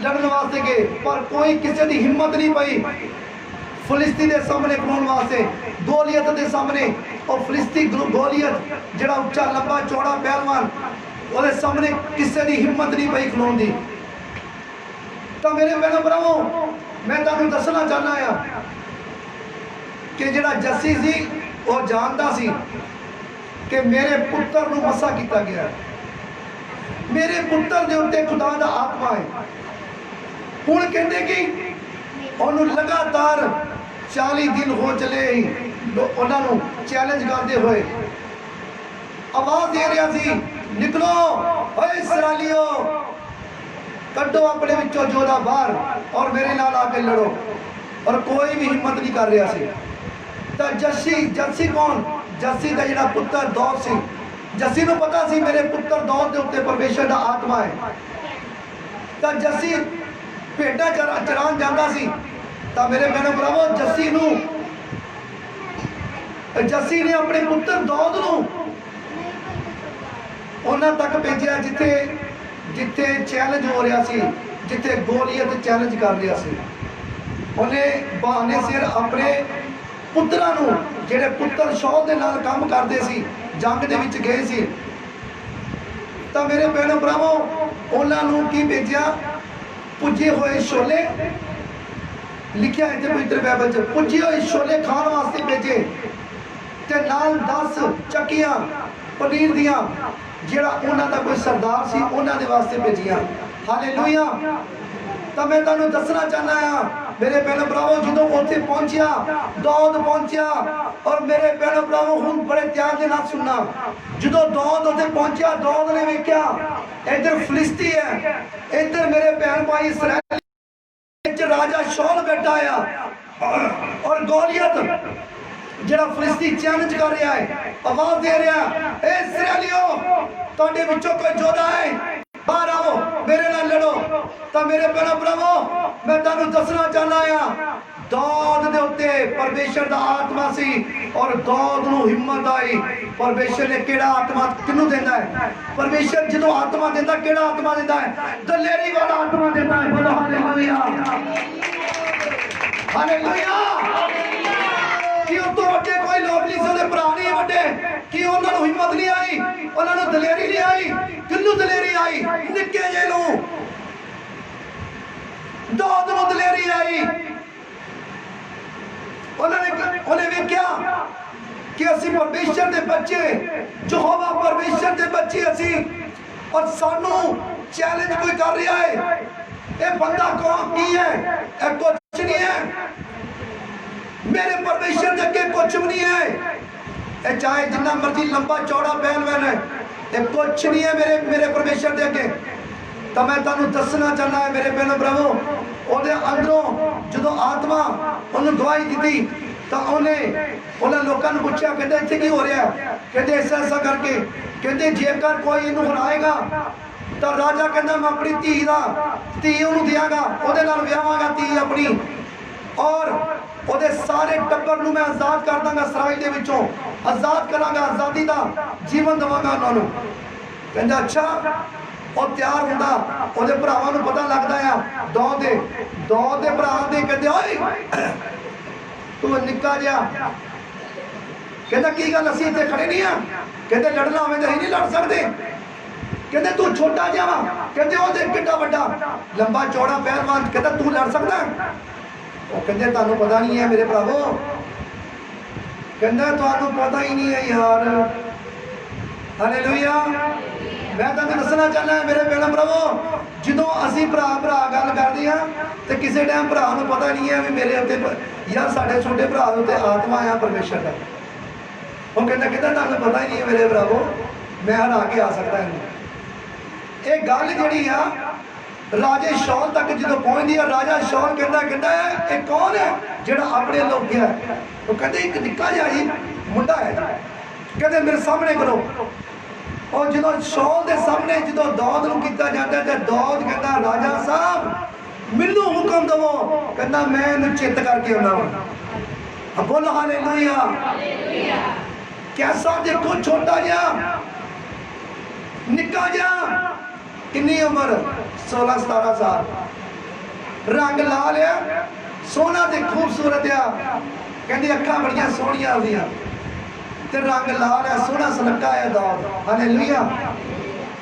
ਲੜਨ ਵਾਸਤੇ ਗਏ, ਪਰ ਕੋਈ ਕਿਸੇ ਦੀ ਹਿੰਮਤ ਨਹੀਂ ਪਈ ਫਿਲਿਸਤੀ ਦੇ ਸਾਹਮਣੇ ਖਲੋਣ ਵਾਸਤੇ। ਗੋਲੀਅਤ ਦੇ ਸਾਹਮਣੇ ਉਹ ਫਿਲਿਸਤੀ ਗੋਲੀਅਤ ਜਿਹੜਾ ਉੱਚਾ ਲੰਬਾ ਚੌੜਾ ਪਹਿਲਵਾਨ, ਉਹਦੇ ਸਾਹਮਣੇ ਕਿਸੇ ਦੀ ਹਿੰਮਤ ਨਹੀਂ ਪਈ ਖਲੋਣ ਦੀ। ਤਾਂ ਮੇਰੇ ਭੈਣੋ ਭਰਾਵੋ, ਮੈਂ ਤੁਹਾਨੂੰ ਦੱਸਣਾ ਚਾਹੁੰਦਾ ਆ ਕਿ ਜਿਹੜਾ ਜੱਸੀ ਸੀ ਉਹ ਜਾਣਦਾ ਸੀ ਕਿ ਮੇਰੇ ਪੁੱਤਰ ਨੂੰ ਮੱਸਾ ਕੀਤਾ ਗਿਆ, ਮੇਰੇ ਪੁੱਤਰ ਦੇ ਉੱਤੇ ਖੁਦਾ ਦਾ ਆਤਮਾ ਹੈ। ਹੁਣ ਕਹਿੰਦੇ ਕਿ ਉਹਨੂੰ ਲਗਾਤਾਰ 40 ਦਿਨ ਹੋ ਚਲੇ ਉਹਨਾਂ ਨੂੰ ਚੈਲੰਜ ਕਰਦੇ ਹੋਏ ਆਵਾਜ਼ ਦੇ ਰਿਹਾ ਸੀ, ਨਿਕਲੋ ਓਏ ਇਸਰਾਇਲੀਓ, ਕੱਢੋ ਆਪਣੇ ਵਿੱਚੋਂ ਯੋਧਾ ਬਾਹਰ ਔਰ ਮੇਰੇ ਨਾਲ ਆ ਕੇ ਲੜੋ। ਔਰ ਕੋਈ ਵੀ ਹਿੰਮਤ ਨਹੀਂ ਕਰ ਰਿਹਾ ਸੀ। ਤਾਂ ਜੱਸੀ ਕੌਣ? ਜੱਸੀ ਦਾ ਜਿਹੜਾ ਪੁੱਤਰ ਦੌਦ ਸੀ। ਜੱਸੀ ਨੂੰ ਪਤਾ ਸੀ ਮੇਰੇ ਪੁੱਤਰ ਦੌਦ ਦੇ ਉੱਤੇ ਪਰਮੇਸ਼ਰ ਦਾ ਆਤਮਾ ਹੈ। ਤਾਂ ਜੱਸੀ ਭੇਡਾਂ ਚਰਾਉਣ ਜਾਂਦਾ ਸੀ। ਤਾਂ ਮੇਰੇ ਭੈਣੋ ਭਰਾਵੋ, ਜੱਸੀ ਨੇ ਆਪਣੇ ਪੁੱਤਰ ਦੌਦ ਨੂੰ ਉਹਨਾਂ ਤੱਕ ਭੇਜਿਆ ਜਿੱਥੇ ਚੈਲੰਜ ਹੋ ਰਿਹਾ ਸੀ, ਜਿੱਥੇ ਗੋਲੀਅਤ ਚੈਲੰਜ ਕਰ ਰਿਹਾ ਸੀ। ਉਹਨੇ ਬਹਾਨੇ ਸਿਰ ਆਪਣੇ ਪੁੱਤਰਾਂ ਨੂੰ, ਜਿਹੜੇ ਪੁੱਤਰ ਸ਼ੌਲ ਦੇ ਨਾਲ ਕੰਮ ਕਰਦੇ ਸੀ, ਜੰਗ ਦੇ ਵਿੱਚ ਗਏ ਸੀ, ਤਾਂ ਮੇਰੇ ਭੈਣੋ ਭਰਾਵੋ ਉਹਨਾਂ ਨੂੰ ਕੀ ਭੇਜਿਆ? ਪੁੱਜੇ ਹੋਏ ਛੋਲੇ। ਲਿਖਿਆ ਇੱਥੇ ਪਵਿੱਤਰ ਬਾਈਬਲ 'ਚ ਪੁੱਜੇ ਹੋਏ ਛੋਲੇ ਖਾਣ ਵਾਸਤੇ ਭੇਜੇ ਤੇ ਨਾਲ 10 ਚੱਕੀਆਂ ਪਨੀਰ ਦੀਆਂ, ਜਿਹੜਾ ਉਹਨਾਂ ਦਾ ਕੋਈ ਸਰਦਾਰ ਸੀ ਉਹਨਾਂ ਦੇ ਵਾਸਤੇ ਭੇਜੀਆਂ। ਹਾਲੇਲੂਇਆ। तो मैं तुहानू दसना चाहना हाँ मेरे भैन भरावो जो उत्थे पहुंचिया दौद पहुंचिया और मेरे भैन भरावो हुण बड़े ध्यान के नाल सुनना जो दौद उत्थे पहुंचिया दौद ने वेख्या इधर फिलिस्ती है इधर मेरे भैन भाई इसराइल राजा शौल बैठा है और गौलियत जरा फिलिस्ती चैलेंज कर रहा है आवाज दे रहा है इस्राएलियों तुहाडे विचों कोई योद्धा है बाहर आओ मेरे नाल लड़ो तो मेरे भैन भरावो मैं तुहानू दसना चाहना हाँ दौद दे उत्ते परमेश्वर दा आत्मा सी और दौद नू हिम्मत आई परमेश्वर ने केड़ा आत्मा किनू देंदा है परमेश्वर जदों आत्मा देंदा केड़ा आत्मा देंदा है दलेरी वाला आत्मा देंदा है बोलो हालेलुया हालेलुया कि उस तो वड्डे कोई लोग नहीं सोने भरा नहीं वड्डे कि उन्होंने हिम्मत नहीं आई उन्होंने दलेरी नहीं आई किन्नू दलेरी आई निक्के जे नू दौद नू दलेरी आई उन्हें वेख्या कि असी परमेश्वर के बच्चे यहोवा परमेश्वर के बच्चे असी और सानू चैलेंज कोई कर रहा है ये बंदा कौन की है ये कुछ नहीं है मेरे परमेश्वर के अगे कुछ भी नहीं है चाहे जितना मर्जी लंबा चौड़ा पहलवान है ये कुछ नहीं है मेरे परमेश्वर के अगे तो मैं तुहानू दसना चाहना है मेरे भैन भरावो ओदे अंदरों जो आत्मा उन्हें गवाही दी तो उन्हें लोगों ने पूछा कहते इतने की हो रहा है कहते ऐसा करके कहते जेकर कोई इनू हराएगा तो राजा कहता मैं अपनी धी का धी उन्होंने देंगा वो व्याहांगा धी अपनी और ਉਹਦੇ सारे टब्बर ਨੂੰ मैं आजाद कर दांगा सराय ਦੇ ਵਿੱਚੋਂ आजाद करांगा आजादी ਦਾ ਜੀਵਨ ਦਵਾਂਗਾ ਉਹਨਾਂ ਨੂੰ ਕਹਿੰਦਾ ਅੱਛਾ ਉਹ ਤਿਆਰ ਹੁੰਦਾ ਉਹਦੇ ਭਰਾਵਾਂ ਨੂੰ ਪਤਾ ਲੱਗਦਾ ਆ ਦੋ ਦੇ ਭਰਾ ਦੇ ਕਹਿੰਦੇ ਓਏ ਤੂੰ ਨਿੱਕਾ ਜਿਹਾ ਕਹਿੰਦਾ ਕੀ ਗੱਲ ਅਸੀਂ ਇੱਥੇ ਖੜੇ ਨਹੀਂ ਆ ਕਹਿੰਦੇ ਲੜਨਾ ਹੋਵੇ ਤਾਂ ਅਸੀਂ ਨਹੀਂ ਲੜ ਸਕਦੇ ਕਹਿੰਦੇ ਤੂੰ ਛੋਟਾ ਜਿਹਾ ਵਾ ਕਹਿੰਦੇ ਉਹ ਦੇਖ ਕਿੱਡਾ ਵੱਡਾ ਲੰਬਾ ਚੌੜਾ ਪਹਿਲਵਾਨ ਕਹਿੰਦਾ ਤੂੰ ਲੜ ਸਕਦਾ कहते तुहानू पता नहीं है मेरे भरावो कहता तुहानू पता ही नहीं है यार हालेलुया मैं तुहानू दसना चाहना है मेरे भैन भरावो जो असी भरा भरा गल करते हैं तो किसी टाइम भरा नू पता नहीं है भी मेरे उत्ते यार साडे छोटे भरा उत्ते आत्मा आ परमेश्वर का वो कहता तुहानू पता ही नहीं है मेरे भरावो मैं हरा के आ सकता है ये गल जिहड़ी आ राजे शौल तक जो पहुंचती है राजा शौल कहता है ये कौन है जो अपने लोग गया वो कहते एक निक्का जिहा ही मुंडा है कहते मेरे सामने करो और जो शौल के सामने जो दौद नूं कीता जाता है दौद कहता राजा साहब मैनू हुक्म दवो कहता मैं इहनूं चित करके आना वा बोलो हालेलुया कैसा देखो छोटा जिहा निक्का जिहा कितनी उम्र 16-17 साल रंग लाल है सोहना ते खूबसूरत आ कहती अखा बड़िया सोहनिया होंदियां ते रंग लाल है सोहना सलक्का है दौद हालेलुया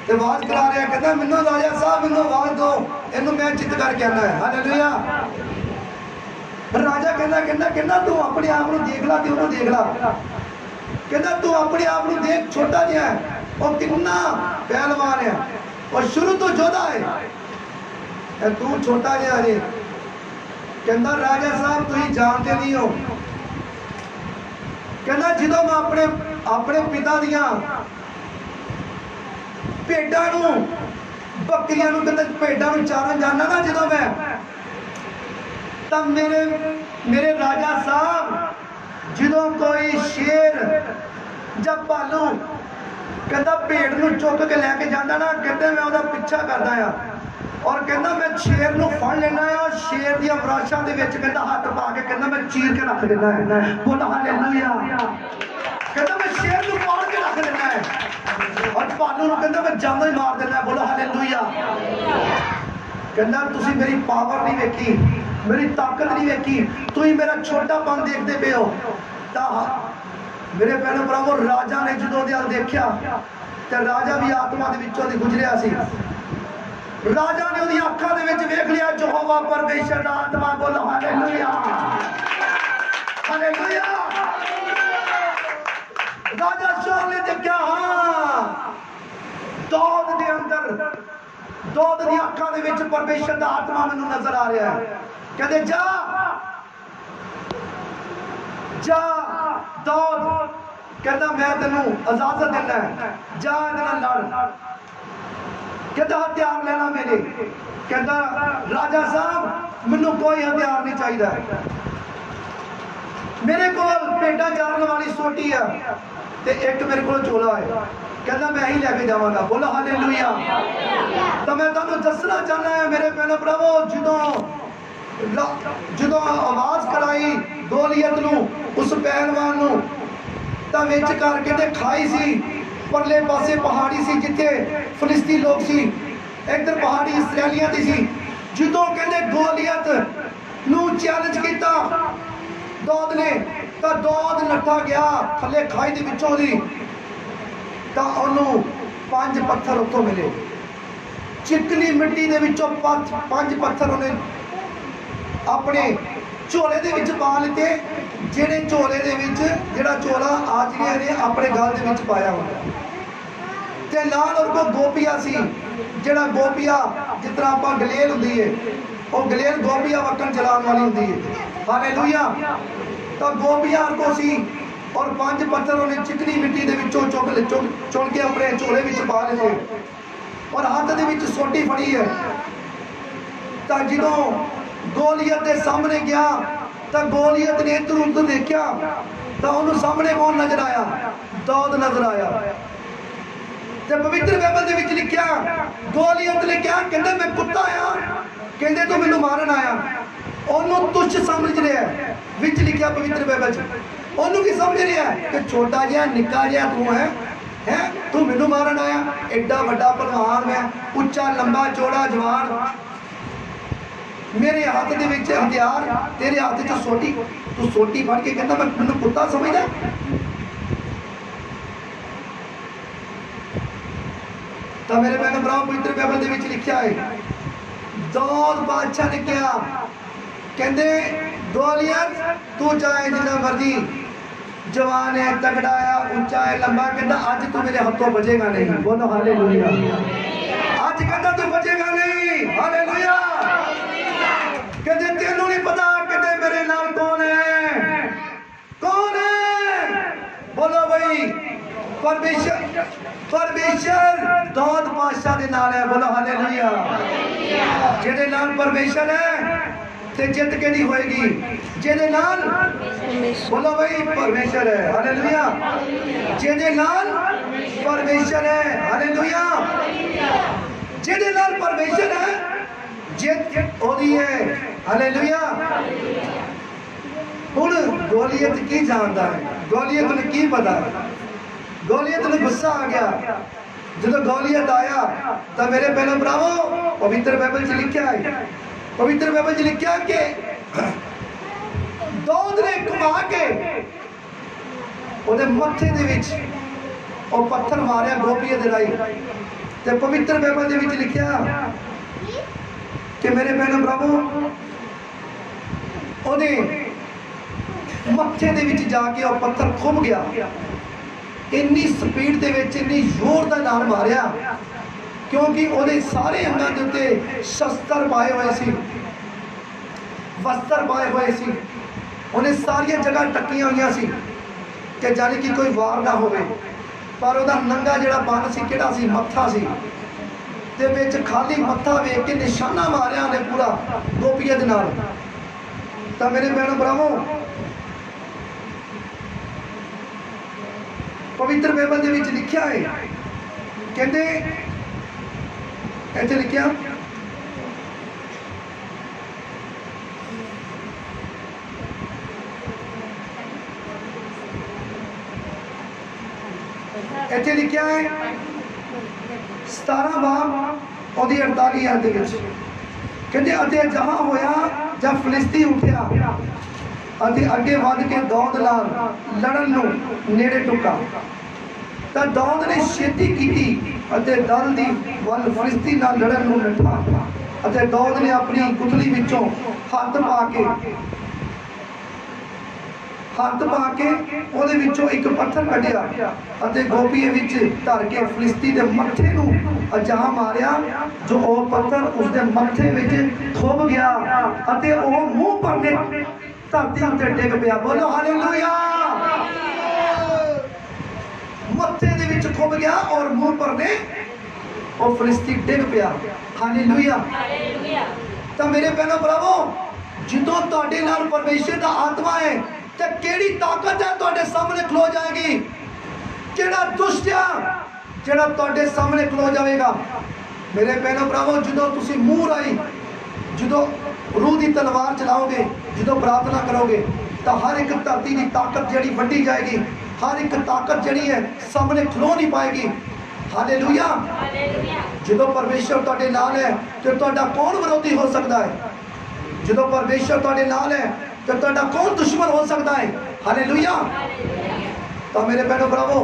ते आवाज करा रहा कहता मैनू राजा साहब मैनू आवाज दो इनू मैं चित करके आना है हालेलुया राजा कहना तू अपने आप को देख ला ते उन्होंने देख ला कहता तू अपने आप को देख छोटा जिहा है और कितना पहलवान है और शुरू तो जोधा है तू छोटा जिहा है कहता राजा साहब तुम जानते नहीं हो कहना जो मैं अपने पिता दियां भेडां नूं बकरियां नूं कहंदा भेडां नूं चारण जाना ना जो मैं तब मेरे राजा साहब जो कोई शेर जब भालू कहता भेड़ नूं चुक के लैके जाता ना कहते मैं उसका पिछा करता हाँ और कहता मैं शेर नूं फड़ लेना है और शेर दी विरासतां दे विच कहता हाथ पा के कहता मैं चीर के रख देना है बोल हालेलुया कहता मैं शेर नूं फाड़ के रख देना है और भालू नूं कहता मैं जान ही मार देना है बोलो हालेलुया कहता तुसीं मेरी पावर नहीं वेखी मेरी ताकत नहीं वेखी तुसीं मेरा छोटापन देखते पे हो मेरे भैन भरावो राजा ने जो देखा तो राजा भी आत्मा के विचों दी गुजरिया सी राजा ने उहदी अखां दे विच वेख लिया यहोवा परमेश्वर दा आत्मा बोलो हालेलुया हालेलुया राजा शौल ने देखा हाँ दौद दे अंदर दौद दी अखां दे विच परमेश्वर दा आत्मा मैनूं नजर आ रहा है। कहते जा जा दौद, कहता मैं तेनों इजाजत देना है, जा इहदे नाल लड़। कहता हथियार लेना मेरे, कहता राजा साहब मैनूं कोई हथियार नहीं चाहिए, मेरे को भेडा चारन वाली सोटी है ते एक मेरे को चोला है, कहता मैं ही लैके जावांगा। बोलो हालेलुया। तो मैं तुहानूं दसना चाहना है मेरे भैणो भरावो, जो आवाज कराई गोलियत नूं उस पहलवान नूं तां विच करके ते खाई सी, परले पासे पहाड़ी सी जिथे फिलिस्ती लोग सी, इधर पहाड़ी इसराइलियां दी सी। जो कहते गोलियत नूं चैलेंज किया दौद ने, तो दौद नठा गया थले खाई दे विचों दी, तो उन्होंने 5 पत्थर उत्तों मिले, चिकनी मिट्टी दे विचों 5 पत्थर उन्हें अपने झोले दे विच पा लिते, जिहड़े झोले दे विच जिहड़ा झोला आजड़ियां ने अपने गल दे विच पाया होंदा, ते नाल उहदे कोल गोपिया सी, जिहड़ा गोपिया जिस तरह आपां गलेल हुंदी है, वो गलेल गोपिया वक्कन चलाउण वाली हुंदी है। हालेलुया। तो गोपिया को सी और 5 पत्थर उन्हें चिकनी मिट्टी दे विचों चुन के अपने झोले विच पा लिते और हाथ दे विच सोटी फड़ी है। तो जो गोलियत के सामने गया तो गोलियत ने इधर उधर देखा तो उन्होंने सामने कौन नजर आया? दौद नजर आया। तो पवित्र बाइबल दे विच लिखिया गोलियत ने क्या कहंदा मैं कुत्ता आया, कहंदे तू मैनूं मारन आया, उन्होंने तुच्छ समझ रहा है। विच लिखिया पवित्र बाइबल उन्होंने की समझ रहा है कि छोटा जिहा निक्का जिहा तू है तू मैनूं मारन आया, एडा वड्डा पहलवान मैं, उच्चा लंबा चौड़ा जवान, मेरे हाथ दे विच हथियार, तेरे हाथ च सोटी, तू सोटी फड़ के कहता मैं मैनूं कुत्ता समझदा। तो मेरे भैन भरा पवित्र बाइबल दे विच लिखिया है दौद बादशाह ने कहा कहंदे गोलियत तू चाहे जिन्ना मर्जी जवान है, तगड़ा है, ऊंचा है, लंबा, कहता अज तू मेरे हाथों बचेगा नहीं। बोलो हालेलुया। अज कहता तू बचेगा नहीं। हालेलुया। कहते तेनू नहीं पता कहते मेरे नाल कौन है, कौन है? बोलो भाई परमेश्वर, परमेश्वर दौद बादशाह दे नाल है। बोलो हालेलुया। जेदे नाल परमेश्वर है ते जित के नहीं होएगी, जेदे नाल बोलो भाई परमेश्वर है। हालेलुया। जेदे नाल परमेश्वर है। हालेलुया। जेदे नाल परमेश्वर है जित होती है। हालेलुया। हुण गोलियत की जानता है? गोलियत ने की पता? गोलियत ने गुस्सा आ गया। जो गोलियत आया तो मेरे बहनों भरावो पवित्र बाइबल च लिखा है, पवित्र बाइबल च लिखा कि दौद ने घुमा के उहदे मत्थे दे विच ओ पत्थर मारिया गोपिया दे राही। ते पवित्र बाइबल दे विच लिखा कि मेरे बहनों भरावो उहदे मत्थे दे विच जाके ओ पत्थर खुम गया। इन्नी स्पीड दे विच इन्नी जोर दा नाल मारिया क्योंकि उहदे सारे अंगां दे उत्ते शस्त्र पाए हुए सी, वस्त्र पाए हुए सी, उन्हें सारिया जगह टक्कियां हुई सी कि जाने कि कोई वार ना होवे। पर उहदा नंगा जिहड़ा बन सी किहड़ा सी? मत्था सी, ते विच खाली मत्था वेख के निशाना मारिया उहने पूरा गोपिया दे नाल। तां मेरे भैणो भरावो पवित्र बाइबल दे विच लिखिया है कहंदे इत्थे लिखिया इत्थे लिखिया है 17 बाब और 48 आयत दे विच कहंदे अते जहां होया जब फिलिस्ती उठिया अते अगे वध के दौद नाल लड़न नूं नेड़े टुका तां दौद ने छेती कीती अते दल दी वल फिलिस्ती नाल लड़न नूं नठा अते दौद ने अपनी गुथली विचों हथ पा के हथ पा के ਉਹਦੇ ਵਿੱਚੋਂ ਇੱਕ ਪੱਥਰ ਕੱਢਿਆ ਅਤੇ ਗੋਪੀਏ ਵਿੱਚ ਧਰ ਕੇ ਫਲਿਸਤੀ ਦੇ ਮੱਥੇ ਨੂੰ ਅਜਾਹ ਮਾਰਿਆ ਜੋ ਉਹ ਪੱਥਰ ਉਸਦੇ ਮੱਥੇ ਵਿੱਚ ਖੁੱਭ ਗਿਆ ਅਤੇ ਉਹ ਮੂੰਹ ਭਰਨੇ ਧਰਤੀ ਉੱਤੇ ਡਿੱਗ ਪਿਆ। ਬੋਲੋ ਹਾਲੇਲੂਇਆ। ਮੱਥੇ ਦੇ ਵਿੱਚ ਖੁੱਭ ਗਿਆ ਔਰ ਮੂੰਹ ਭਰਨੇ ਉਹ ਫਲਿਸਤੀ ਡਿੱਗ ਪਿਆ। ਹਾਲੇਲੂਇਆ। ਤਾਂ ਮੇਰੇ ਭੈਣੋ ਭਰਾਵੋ, ਜਦੋਂ ਤੁਹਾਡੇ ਨਾਲ ਪਰਮੇਸ਼ਰ ਦਾ ਆਤਮਾ ਹੈ ਤੇ ਕਿਹੜੀ ਤਾਕਤ ਹੈ ਤੁਹਾਡੇ ਸਾਹਮਣੇ ਖਲੋ ਜਾਏਗੀ। ਕਿਹੜਾ ਦੁਸ਼ਟ ਆ ਜਿਹੜਾ ਤੁਹਾਡੇ ਸਾਹਮਣੇ ਖਲੋ ਜਾਵੇਗਾ। ਮੇਰੇ ਭੈਣੋ ਭਰਾਵੋ, ਜਦੋਂ ਤੁਸੀਂ ਮੂੰਹ ਰਾਹੀਂ ਜਦੋਂ रूह की तलवार चलाओगे, जो प्रार्थना करोगे तो हर एक धरती की ताकत जी वड्डी जाएगी, हर एक ताकत जी है सामने खलो नहीं पाएगी। हालेलुया। जो परमेश्वर तुहाडे नाल है तो तुहाडा कौन विरोधी हो सकता है। जो परमेश्वर तुहाडे नाल है तो तुहाडा कौन दुश्मन हो सकता है। हालेलुया। तो मेरे भैनों भरावो,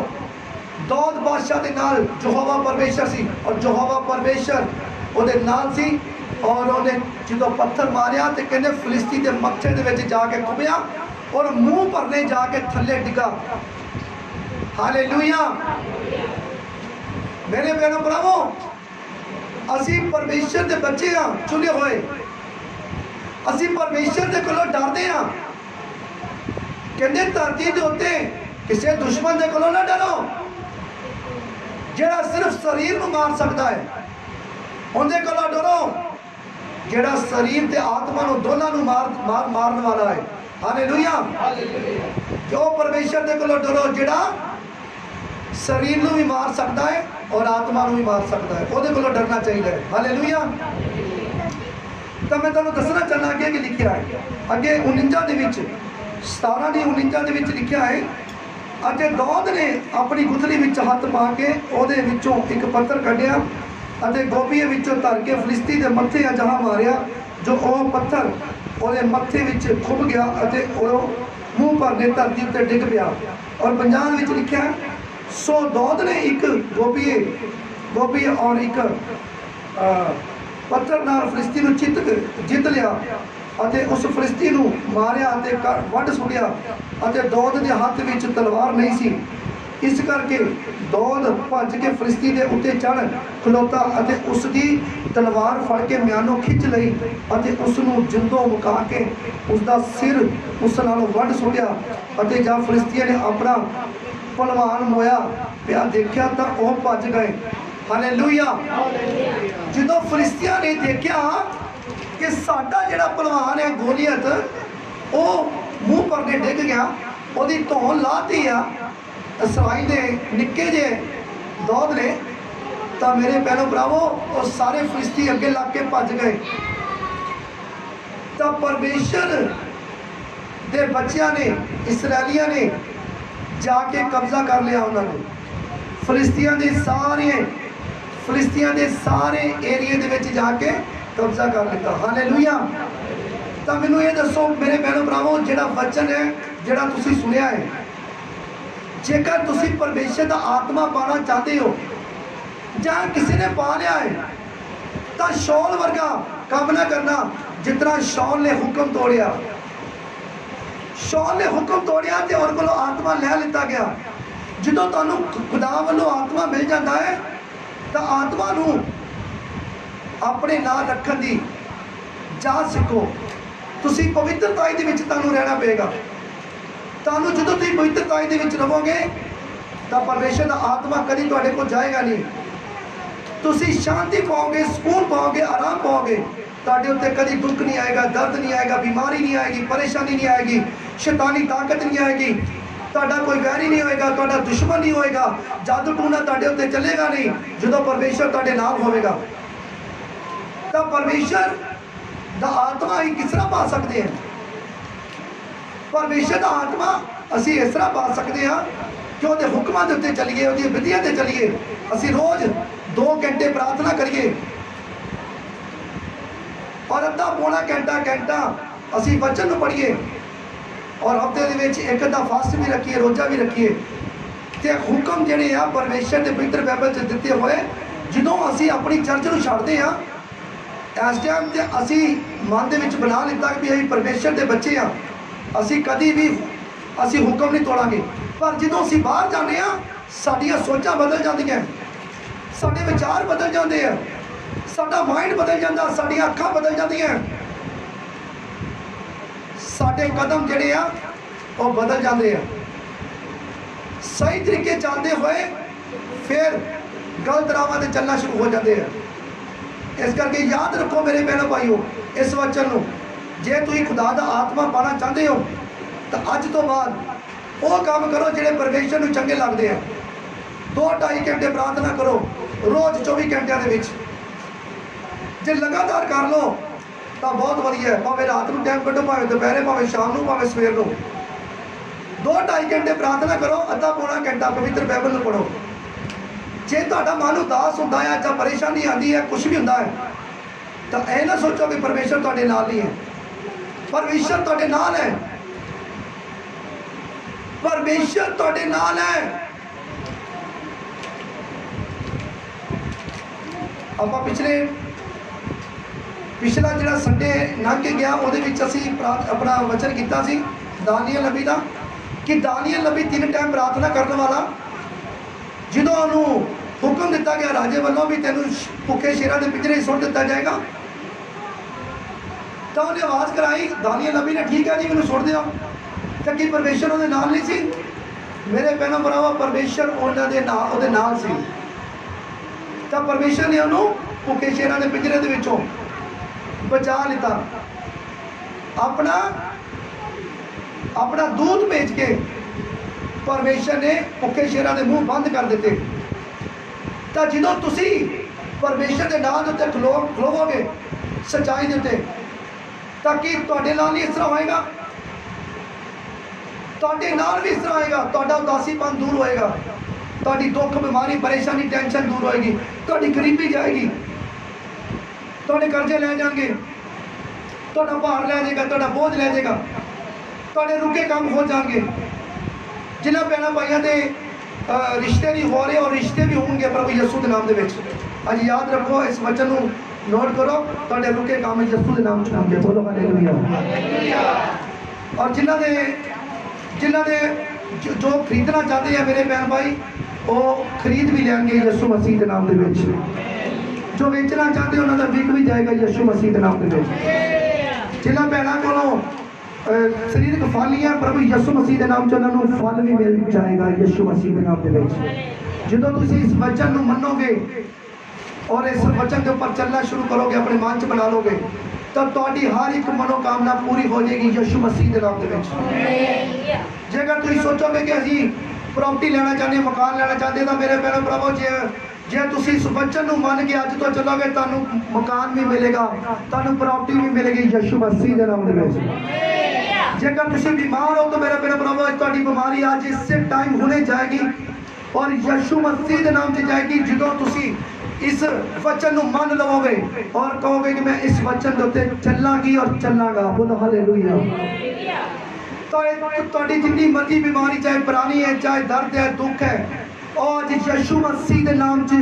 दौद बादशाह के नाल यहोवा परमेश्वर सी और यहोवा परमेश्वर उहदे नाल सी और उन्हें जो पत्थर मारिया तो कहते फिलिस्ती के मत्थे दे विच जाके खुबिया और मुंह भरने जाके थले डिगा। हालेलुया। मेरे भैनों भरावो, असी परमेश्वर के बच्चे हाँ, चुने हुए। असी परमेश्वर के कोलों डरते हाँ। कहते धरती के उत्ते किसी दुश्मन के कोलों ना डरो, जिहड़ा सिर्फ शरीर को मार सकता है। उनके कोलों डरो जिहड़ा शरीर ते आत्मा नूं दोनों नूं मारन वाला है। हालेलुया। जो परमेश्वर दे कोलों डरो जिहड़ा शरीर नूं भी मार सकता है और आत्मा नूं भी मार सकता है, उहदे कोलों डरना चाहिए। हालेलुया। तो मैं तुहानूं दसना चाहना अगे कि लिखिया है, अगे 49 दे विच 17 दी 49 दे विच लिखिया है, अते दौद ने अपनी गुथली विच हथ पा के उहदे विचों एक पत्थर कढिया ਅਤੇ ਗੋਪੀਏ ਵਿੱਚੋਂ ਧਰ ਕੇ ਫਲਿਸਤੀ ਦੇ ਮੱਥੇ ਅਜਾਹ ਮਾਰਿਆ ਜੋ ਉਹ ਪੱਥਰ ਉਹਦੇ ਮੱਥੇ ਵਿੱਚ ਖੁੱਭ ਗਿਆ ਅਤੇ ਉਹ ਮੂੰਹ ਭਰਨੇ ਧਰਤੀ ਉੱਤੇ ਡਿੱਗ ਪਿਆ। ਔਰ 50 ਵਿੱਚ ਲਿਖਿਆ, ਸੋ ਦੌਦ ਨੇ ਇੱਕ ਗੋਪੀਏ ਔਰ ਇੱਕ ਪੱਥਰ ਨਾਲ ਫਲਿਸਤੀ ਨੂੰ ਜਿੱਤ ਲਿਆ ਅਤੇ ਉਸ ਫਲਿਸਤੀ ਨੂੰ ਮਾਰਿਆ ਅਤੇ ਵੱਢ ਸੁੱਟਿਆ ਅਤੇ ਦੌਦ ਦੇ ਹੱਥ ਵਿੱਚ ਤਲਵਾਰ ਨਹੀਂ ਸੀ। इस करके दौद भज के फिलिस्ती के उत्ते चढ़ खलोता और उसकी तलवार फड़ के म्यानों खिंच लई और उसनों जिंदों मुका के उसका सिर उस नालों वढ़ सुटिया और जब फिलिस्तिया ने अपना पहलवान मोया पिया देखा तो वह भज गए। हालेलुया। जो फिलिस्तिया ने देखा कि साडा जिहड़ा पहलवान है गोलियत वो मूँह भरने डिग गया, उसकी धौन लाती आ इसराइल ने निक्के जे दौद ने, तो मेरे भैनों भरावो वो सारे फिलिस्ती अगे लग के भज गए। तो परमेश्वर के बच्चों ने इसराइलियों ने जाके कब्जा कर लिया। उन्होंने फिलिस्तियों के सारे एरिए दे विच जाके कब्जा कर लिया। हालेलुया। तो मैनूं ये दसो मेरे भैनों भरावो, जिहड़ा वचन है जिहड़ा तुसीं सुनिया है, जेकर तुसी परमेश्वर का आत्मा पाना चाहते हो या किसी ने पा लिया है तो शौल वर्गा काम ना करना जितना शौल ने हुक्म तोड़िया। शौल ने हुक्म तोड़िया तो और को आत्मा लै लिता गया। जो तुहानूं खुदा वालों आत्मा मिल जाता है तो आत्मा नूं अपने नाल रखण दी जाच सीखो। तुसी पवित्रता दे विच तुहानूं रहना पेगा। तुहानूं जो तुसीं पवित्रता दे विच रहोगे तो परमेश्वर का आत्मा कभी तुहाडे कोल जाएगा नहीं। तुसीं शांति पाओगे, सुकून पाओगे, आराम पाओगे। तुहाडे उत्ते कभी दुख नहीं आएगा, दर्द नहीं आएगा, बीमारी नहीं आएगी, परेशानी नहीं आएगी, शैतानी ताकत नहीं आएगी, तुहाडा कोई वैरी नहीं होएगा, तुहाडा दुश्मन नहीं होएगा, जादू टूना तुहाडे उत्ते चलेगा नहीं। जो परमेश्वर तुहाडे नाल होवेगा तो परमेश्वर का आत्मा ही किस तरह पा सकते हैं। परमेश्वर का आत्मा असी इस तरह पा सकते हैं कि वो हुक्मां दे उत्ते चलीए, वो विधियां ते चलीए। असी रोज़ 2 घंटे प्रार्थना करिए और अद्धा पौना घंटा असी वचन पढ़िए और हफ्ते दे विच एक अद्धा फास्ट भी रखिए, रोज़ा भी रखिए। तो हुक्म जिहड़े आ परमेश्वर के पवित्र बाइबल च दिते हुए जो असी अपनी चर्च नूं छड्डदे हां, इस टाइम ते असी मन दे विच बना लिता कि असीं परमेश्वर के बच्चे हाँ। असी कभी भी ਅਸੀਂ ਹੁਕਮ ਨਹੀਂ ਤੋੜਾਂਗੇ। ਪਰ ਜਦੋਂ ਅਸੀਂ ਬਾਹਰ ਜਾਂਦੇ ਹਾਂ ਸਾਡੀਆਂ ਸੋਚਾਂ ਬਦਲ ਜਾਂਦੀਆਂ, ਸਾਡੇ ਵਿਚਾਰ ਬਦਲ ਜਾਂਦੇ ਆ, ਸਾਡਾ ਮਾਈਂਡ ਬਦਲ ਜਾਂਦਾ, ਸਾਡੀਆਂ ਅੱਖਾਂ ਬਦਲ ਜਾਂਦੀਆਂ, ਸਾਡੇ ਕਦਮ ਜਿਹੜੇ ਆ ਉਹ ਬਦਲ ਜਾਂਦੇ ਆ। ਸਹੀ ਤਰੀਕੇ ਚੱਲਦੇ ਹੋਏ ਫਿਰ ਗਲਤ ਰਾਹਾਂ ਤੇ ਚੱਲਣਾ ਸ਼ੁਰੂ ਹੋ ਜਾਂਦੇ ਆ। ਇਸ ਕਰਕੇ ਯਾਦ ਰੱਖੋ ਮੇਰੇ ਭੈਣੋ ਭਾਈਓ ਇਸ ਵਚਨ ਨੂੰ, ਜੇ ਤੁਸੀਂ ਖੁਦਾ ਦਾ ਆਤਮਾ ਪਾਣਾ ਚਾਹੁੰਦੇ ਹੋ ਤਾਂ ਅੱਜ ਤੋਂ ਬਾਅਦ ਉਹ ਕੰਮ ਕਰੋ ਜਿਹੜੇ ਪਰਮੇਸ਼ਰ ਨੂੰ ਚੰਗੇ ਲੱਗਦੇ ਆ। 2-2.5 ਘੰਟੇ ਪ੍ਰਾਰਥਨਾ ਕਰੋ ਰੋਜ਼ 24 ਘੰਟਿਆਂ ਦੇ ਵਿੱਚ। ਜੇ ਲਗਾਤਾਰ ਕਰ ਲਓ ਤਾਂ ਬਹੁਤ ਵਧੀਆ ਹੈ। ਭਾਵੇਂ ਰਾਤ ਨੂੰ ਟਾਈਮ ਕੱਢੋ, ਭਾਵੇਂ ਦੁਪਹਿਰੇ, ਭਾਵੇਂ ਸ਼ਾਮ ਨੂੰ, ਭਾਵੇਂ ਸਵੇਰ ਨੂੰ। 2-2.5 ਘੰਟੇ ਪ੍ਰਾਰਥਨਾ ਕਰੋ, ਅੱਧਾ ਪੌਣਾ ਘੰਟਾ ਪਵਿੱਤਰ ਬਾਈਬਲ ਨੂੰ ਪੜ੍ਹੋ। ਜੇ ਤੁਹਾਡਾ ਮਨ ਉਦਾਸ ਹੁੰਦਾ ਹੈ ਜਾਂ ਪਰੇਸ਼ਾਨੀ ਆਉਂਦੀ ਹੈ, ਕੁਝ ਵੀ ਹੁੰਦਾ ਹੈ, ਤਾਂ ਇਹ ਨਾ ਸੋਚੋ ਕਿ ਪਰਮੇਸ਼ਰ ਤੁਹਾਡੇ ਨਾਲ ਨਹੀਂ ਹੈ। ਪਰਮੇਸ਼ਰ ਤੁਹਾਡੇ ਨਾਲ ਹੈ, ਪਰਮੇਸ਼ਰ ਤੁਹਾਡੇ ਨਾਲ ਹੈ। ਆਪਾਂ ਪਿਛਲਾ ਜਿਹੜਾ ਸੰਡੇ ਲੰਘ ਕੇ ਗਿਆ ਉਹਦੇ ਵਿੱਚ ਅਸੀਂ ਆਪਣਾ ਵਚਨ ਕੀਤਾ ਸੀ ਦਾਨੀਏਲ ਨਬੀ ਦਾ, ਕਿ ਦਾਨੀਏਲ ਨਬੀ 3 ਟਾਈਮ ਪ੍ਰਾਰਥਨਾ ਕਰਨ ਵਾਲਾ, ਜਦੋਂ ਉਹਨੂੰ ਹੁਕਮ ਦਿੱਤਾ ਗਿਆ ਰਾਜੇ ਵੱਲੋਂ ਵੀ ਤੈਨੂੰ ਭੁੱਖੇ ਸ਼ੇਰਾਂ ਦੇ ਪਿੰਜਰੇ ਸੁੱਟ ਦਿੱਤਾ ਜਾਏਗਾ, ਤਾਂ ਉਹਨੇ ਆਵਾਜ਼ ਕਰਾਈ। ਦਾਨੀਏਲ ਨਬੀ ਨੇ ਠੀਕ ਹੈ ਜੀ ਮੈਨੂੰ ਸੁੱਟ ਦਿਓ। ਤਾਂ ਕੀ ਪਰਮੇਸ਼ਰ ਉਹਦੇ ਨਾਲ ਨਹੀਂ ਸੀ? ਮੇਰੇ ਭੈਣੋ ਭਰਾਵੋ ਪਰਮੇਸ਼ਰ ਉਹਦੇ ਨਾਲ ਸੀ। ਤਾਂ ਪਰਮੇਸ਼ਰ ਨੇ ਉਹਨੂੰ ਭੁੱਖੇ ਸ਼ੇਰਾਂ ਦੇ ਪਿੰਜਰੇ ਦੇ ਵਿੱਚੋਂ ਬਚਾ ਲਿੱਤਾ। ਆਪਣਾ ਦੂਤ ਭੇਜ ਕੇ ਪਰਮੇਸ਼ਰ ਨੇ ਭੁੱਖੇ ਸ਼ੇਰਾਂ ਦੇ ਮੂੰਹ ਬੰਦ ਕਰ ਦਿੱਤੇ। ਤਾਂ ਜਦੋਂ ਤੁਸੀਂ ਪਰਮੇਸ਼ਰ ਦੇ ਨਾਂ ਦੇ ਉੱਤੇ ਖਲੋਵੋਗੇ ਸੱਚਾਈ ਦੇ ਉੱਤੇ, ਤਾਂ ਕੀ ਤੁਹਾਡੇ ਨਾਲ ਨਹੀਂ ਇਸ ਤਰ੍ਹਾਂ ਹੋਏਗਾ? ਤੁਹਾਡੇ ਨਾਲ ਵੀ ਇਸ ਤਰ੍ਹਾਂ ਹੋਏਗਾ। ਤੁਹਾਡਾ ਉਦਾਸੀਪਨ ਦੂਰ ਹੋਏਗਾ, ਤੁਹਾਡੀ ਦੁੱਖ ਬਿਮਾਰੀ ਪਰੇਸ਼ਾਨੀ ਟੈਨਸ਼ਨ ਦੂਰ ਹੋਏਗੀ, ਤੁਹਾਡੀ ਗਰੀਬੀ ਜਾਏਗੀ, ਤੁਹਾਡੇ ਕਰਜ਼ੇ ਲੈ ਜਾਣਗੇ, ਤੁਹਾਡਾ ਭਾਰ ਲੈ ਜਾਏਗਾ, ਤੁਹਾਡਾ ਬੋਝ ਲੈ ਜਾਏਗਾ, ਤੁਹਾਡੇ ਰੁਕੇ ਕੰਮ ਹੋ ਜਾਣਗੇ। ਜਿਨ੍ਹਾਂ ਭੈਣਾਂ ਭਾਈਆਂ ਦੇ ਰਿਸ਼ਤੇ ਨਹੀਂ ਹੋ ਰਹੇ, ਔਰ ਰਿਸ਼ਤੇ ਵੀ ਹੋਣਗੇ ਪ੍ਰਭੂ ਯਿਸੂ ਦੇ ਨਾਮ ਦੇ ਵਿੱਚ। ਅੱਜ ਯਾਦ ਰੱਖੋ, ਇਸ ਵਚਨ ਨੂੰ ਨੋਟ ਕਰੋ, ਤੁਹਾਡੇ ਰੁਕੇ ਕੰਮ ਯਿਸੂ ਦੇ ਨਾਮ 'ਚ ਹੋਣਗੇ। ਬੋਲੋ ਹਾਲੇਲੂਇਆ। ਔਰ ਜਿਨ੍ਹਾਂ ਦੇ ਜੋ ਖਰੀਦਣਾ ਚਾਹਦੇ ਆ ਮੇਰੇ ਭੈਣ ਭਾਈ, ਉਹ ਖਰੀਦ ਵੀ ਲੈਣਗੇ ਯਿਸੂ ਮਸੀਹ ਦੇ ਨਾਮ ਦੇ ਵਿੱਚ। ਜੋ ਵੇਚਣਾ ਚਾਹਦੇ ਉਹਨਾਂ ਦਾ ਵਿਕ ਵੀ ਜਾਏਗਾ ਯਿਸੂ ਮਸੀਹ ਦੇ ਨਾਮ ਦੇ ਵਿੱਚ। ਜਿਨ੍ਹਾਂ ਭੈਣਾਂ ਕੋਲੋਂ ਸਰੀਰਕ ਫਲ ਹੀ ਹੈ, ਪ੍ਰਭੂ ਯਿਸੂ ਮਸੀਹ ਦੇ ਨਾਮ 'ਚ ਉਹਨਾਂ ਨੂੰ ਫਲ ਵੀ ਮਿਲ ਜਾਏਗਾ ਯਿਸੂ ਮਸੀਹ ਦੇ ਨਾਮ ਦੇ ਵਿੱਚ। ਜਦੋਂ ਤੁਸੀਂ ਇਸ ਵਚਨ ਨੂੰ ਮੰਨੋਗੇ ਔਰ ਇਸ ਵਚਨ ਦੇ ਉੱਪਰ ਚੱਲਣਾ ਸ਼ੁਰੂ ਕਰੋਗੇ, ਆਪਣੇ ਮਨ 'ਚ ਬਣਾ ਲੋਗੇ, ਤਾਂ ਤੁਹਾਡੀ ਹਰ ਇੱਕ ਮਨੋਕਾਮਨਾ ਪੂਰੀ ਹੋ ਜਾਏਗੀ ਯਿਸੂ ਮਸੀਹ ਦੇ ਨਾਮ ਦੇ ਵਿੱਚ। ਜੇਕਰ ਤੁਸੀਂ ਸੋਚੋਗੇ ਕਿ ਅਸੀਂ ਪ੍ਰਾਪਰਟੀ ਲੈਣਾ ਚਾਹੁੰਦੇ, ਮਕਾਨ ਲੈਣਾ ਚਾਹੁੰਦੇ, ਤਾਂ ਮੇਰੇ ਭੈਣੋ ਭਰਾਵੋ ਜੇ ਤੁਸੀਂ ਇਸ ਵਚਨ ਨੂੰ ਮੰਨ ਕੇ ਅੱਜ ਤੋਂ ਚੱਲੋਗੇ, ਤੁਹਾਨੂੰ ਮਕਾਨ ਵੀ ਮਿਲੇਗਾ, ਤੁਹਾਨੂੰ ਪ੍ਰਾਪਰਟੀ ਵੀ ਮਿਲੇਗੀ ਯਿਸੂ ਮਸੀਹ ਦੇ ਨਾਮ ਦੇ ਵਿੱਚ। ਜੇਕਰ ਤੁਸੀਂ ਬਿਮਾਰ ਹੋ ਤਾਂ ਮੇਰੇ ਭੈਣੋ ਭਰਾਵੋ ਤੁਹਾਡੀ ਬਿਮਾਰੀ ਅੱਜ ਇਸੇ ਟਾਈਮ ਹੁਣੇ ਜਾਏਗੀ ਔਰ ਯਿਸੂ ਮਸੀਹ ਦੇ ਨਾਮ 'ਚ ਜਾਏਗੀ। ਜਦੋਂ ਤੁਸੀਂ ਇਸ ਵਚਨ ਨੂੰ ਮੰਨ ਲਵੋਗੇ ਔਰ ਕਹੋਗੇ ਕਿ ਮੈਂ ਇਸ ਵਚਨ ਦੇ ਉੱਤੇ ਚੱਲਾਂਗੀ ਔਰ ਚੱਲਾਂਗਾ। ਬੋਲੋ ਹਾਲੇਲੂਇਆ। ਤੁਹਾਡੀ ਜਿੰਨੀ ਮਰਜ਼ੀ ਬਿਮਾਰੀ, ਚਾਹੇ ਪੁਰਾਣੀ ਹੈ, ਚਾਹੇ ਦਰਦ ਹੈ, ਦੁੱਖ ਹੈ, और यीशु मसीह के नाम च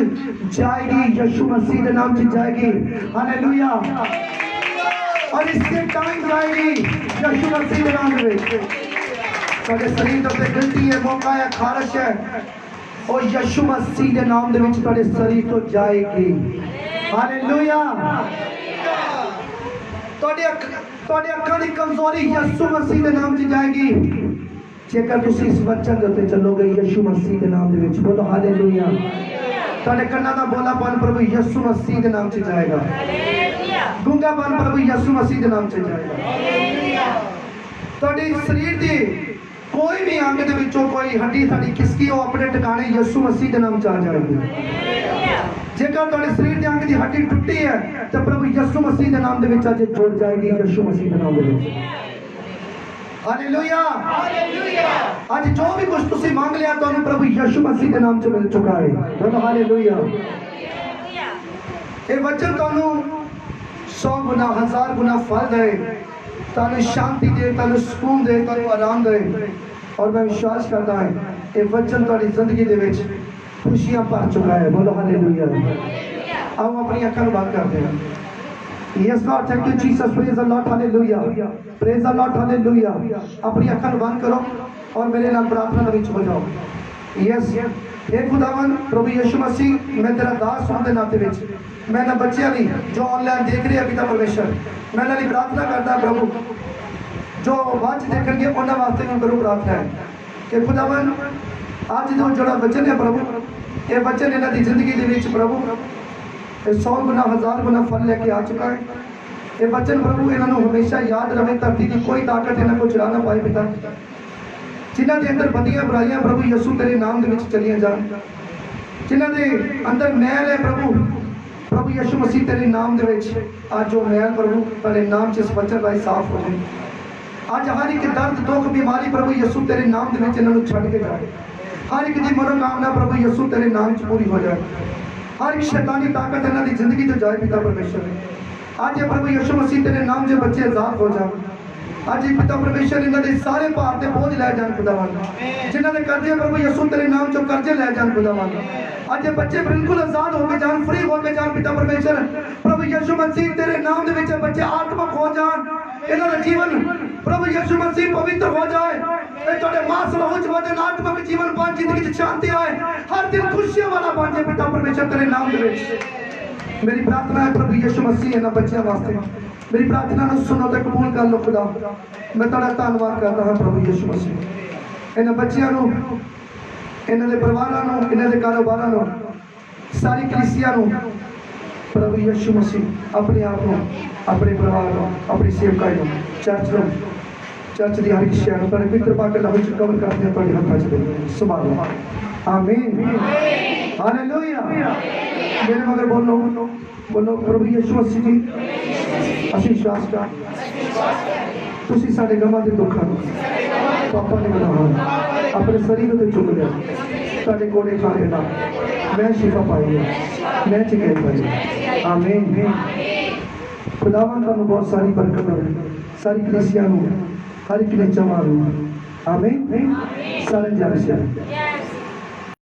जाएगी, यीशु मसीह के नाम च जाएगी। हालेलुया। और इसके टाइम जाएगी यीशु मसीह के नाम में। ਤੁਹਾਡੇ ਸਰੀਰ ਦੇ ਉੱਤੇ ਗਿਲਟੀ ਹੈ, ਮੌਕਾ ਹੈ, ਖਾਰਸ਼ ਹੈ, ਉਹ ਯਿਸੂ ਮਸੀਹ ਦੇ ਨਾਮ ਦੇ ਵਿੱਚ ਤੁਹਾਡੇ ਸਰੀਰ ਤੋਂ ਜਾਏਗੀ। ਹਾਲੇਲੂਇਆ। ਤੁਹਾਡੇ ਅੱਖਾਂ ਦੀ ਕਮਜ਼ੋਰੀ ਯਿਸੂ ਮਸੀਹ ਦੇ ਨਾਮ 'ਚ ਜਾਏਗੀ ਜੇਕਰ ਤੁਸੀਂ ਇਸ ਵਚਨ ਦੇ ਉੱਤੇ ਚੱਲੋਗੇ ਯਿਸੂ ਮਸੀਹ ਦੇ ਨਾਮ ਦੇ ਵਿੱਚ। ਬੋਲੋ ਹਾਲੇਲੂਇਆ। ਤੁਹਾਡੇ ਕੰਨਾਂ ਦਾ ਬੋਲਾਪਨ ਪ੍ਰਭੂ ਯਿਸੂ ਮਸੀਹ ਦੇ ਨਾਮ 'ਚ ਜਾਏਗਾ। ਗੂੰਗਾਪਨ ਪ੍ਰਭੂ ਯਿਸੂ ਮਸੀਹ ਦੇ ਨਾਮ 'ਚ ਜਾਏਗਾ। ਤੁਹਾਡੇ ਸਰੀਰ ਦੀ ਕੋਈ ਵੀ ਅੰਗ ਦੇ ਵਿੱਚੋਂ ਕੋਈ ਹੱਡੀ ਸਾਡੀ ਖਿਸਕੀ ਉਹ ਆਪਣੇ ਟਿਕਾਣੇ ਯਿਸੂ ਮਸੀਹ ਦੇ ਨਾਮ 'ਚ ਆ ਜਾਏਗੀ। ਜੇਕਰ ਤੁਹਾਡੇ ਸਰੀਰ ਦੇ ਅੰਗ ਦੀ ਹੱਡੀ ਟੁੱਟੀ ਹੈ ਤਾਂ ਪ੍ਰਭੂ ਯਿਸੂ ਮਸੀਹ ਦੇ ਨਾਮ ਦੇ ਵਿੱਚ ਅੱਜ ਜੁੜ ਜਾਏਗੀ ਯਿਸੂ ਮਸੀਹ ਦੇ ਨਾਮ ਦੇ ਵਿੱਚ। ਹਾਲੇਲੂਇਆ। ਅੱਜ ਜੋ ਵੀ ਕੁਝ ਤੁਸੀਂ ਮੰਗ ਲਿਆ ਤੁਹਾਨੂੰ ਪ੍ਰਭੂ ਯਿਸੂ ਮਸੀਹ ਦੇ ਨਾਮ 'ਚ ਮਿਲ ਚੁੱਕਾ ਹੈ। ਬੋਲੋ ਹਾਲੇਲੂਇਆ। ਇਹ ਵਚਨ ਤੁਹਾਨੂੰ 100 ਗੁਣਾ 1000 ਗੁਣਾ ਫਲ ਦੇ, ਤੁਹਾਨੂੰ ਸ਼ਾਂਤੀ ਦੇ, ਤੁਹਾਨੂੰ ਸਕੂਨ ਦੇ, ਤੁਹਾਨੂੰ ਆਰਾਮ ਦੇ। और मैं विश्वास करता है ये वचन तुम्हारी जिंदगी दे विच खुशियां भर चुका है। बोलो हालेलुया। आओ अपनी अखां बंद करते हैं। Yes Lord, thank you Jesus, praise the Lord, hallelujah, praise the Lord, hallelujah। अपनी अखां बंद करो। और मेरे नाल प्रार्थना विच हो जाओ। यस हे खुदावन प्रभु यीशु मसीह, मैं तेरा दास होने के नाते विच मैं ना बच्चों ली जो ऑनलाइन देख रहे हैं पिता परमेश्वर, मैं इन्हां दी प्रार्थना करता प्रभु, जो बाद देखेंगे उन्होंने वास्ते भी प्रभु प्रार्थना है कि खुदावन अज जो जोड़ा वचन है प्रभु, ये वचन इन्हां दी जिंदगी दे विच प्रभु 100 गुना 1000 गुना फल लेके आ चुका है। ये वचन प्रभु इन्होंने हमेशा याद रहे, धरती की कोई ताकत इन्होंने को चला ना पाए पिता। जिन्हों के अंदर बदियां बुराइयां प्रभु यसू तेरे नाम के विच चलियां जान, जिन्हों के अंदर मैल है प्रभु, प्रभु यीशु मसीह तेरे नाम के विच आज जो मैल प्रभु तेरे नाम च इस वचन राही साफ हो जाए। आज हर एक दर्द दुख बीमारी प्रभु यसू तेरे नाम के विच इन्होंने छड्ड के जाए। हर एक की मनोकामना प्रभु यसू तेरे नाम च पूरी हो जाए। हर एक शैतानी ताकत इन्हों की जिंदगी जो जाए पिता परमेश्वर। आज ये प्रभु यीशु मसीह तेरे नाम से बच्चे आजाद हो जाए। आज ये पिता परमेश्वर इन्हों के सारे भार के बोझ लै जान खुदावन, जिन्हों ने कर्जे प्रभु यसू तेरे नाम चो कर्जे लै जान खुदावन। आज ये बच्चे बिल्कुल आजाद होकर जान, फ्री होकर जान पिता परमेश्वर। प्रभु यीशु मसीह तेरे नाम के बच्चे आत्मक हो जान, इन्हों का जीवन प्रभु यीशु मसीह पवित्र हो जाए। मास वजन आत्मक जीवन बन, जिंदगी शांति आए, हर दिन खुशियों वाला बन जाए पिता परमेश्वर तेरे नाम के। मेरी प्रार्थना है प्रभु यीशु मसीह इन्होंने बच्चों वास्ते, मेरी प्रार्थना को सुनो तो कबूल कर लो खुदा। मैं तेरा धन्यवाद करता हाँ प्रभु यीशु मसीह, इन्होंने बच्चों इन्हों के परिवारों, इन्हों के कारोबारों, सारी कलीसिया प्रभु यीशु मसीह अपने आप को, अपने परिवार, अपनी सेवकाई, चर्च की हर एक शहर पर पवित्र पाके लहू च कवर करते हैं, थोड़े हाथों च संभालो। आमीन हालेलुया। मेरे मगर बोलो बोलो प्रभु यीशु मसीह जी, असीं विश्वास कर तुसीं साडे गमां दे दुखां नूं पापां दे गुनाहां अपने शरीर ते चुक लिया, तुहाडे कोड़े खाने नाल मैं शिफा पाई है, मैं चंगाई पाई है। आमीन। खुदावन तुहानूं बहुत सारी बरकत होवे, सारी कलीसिया नूं, हर एक ने चवां नूं। आमीन। सारे जन से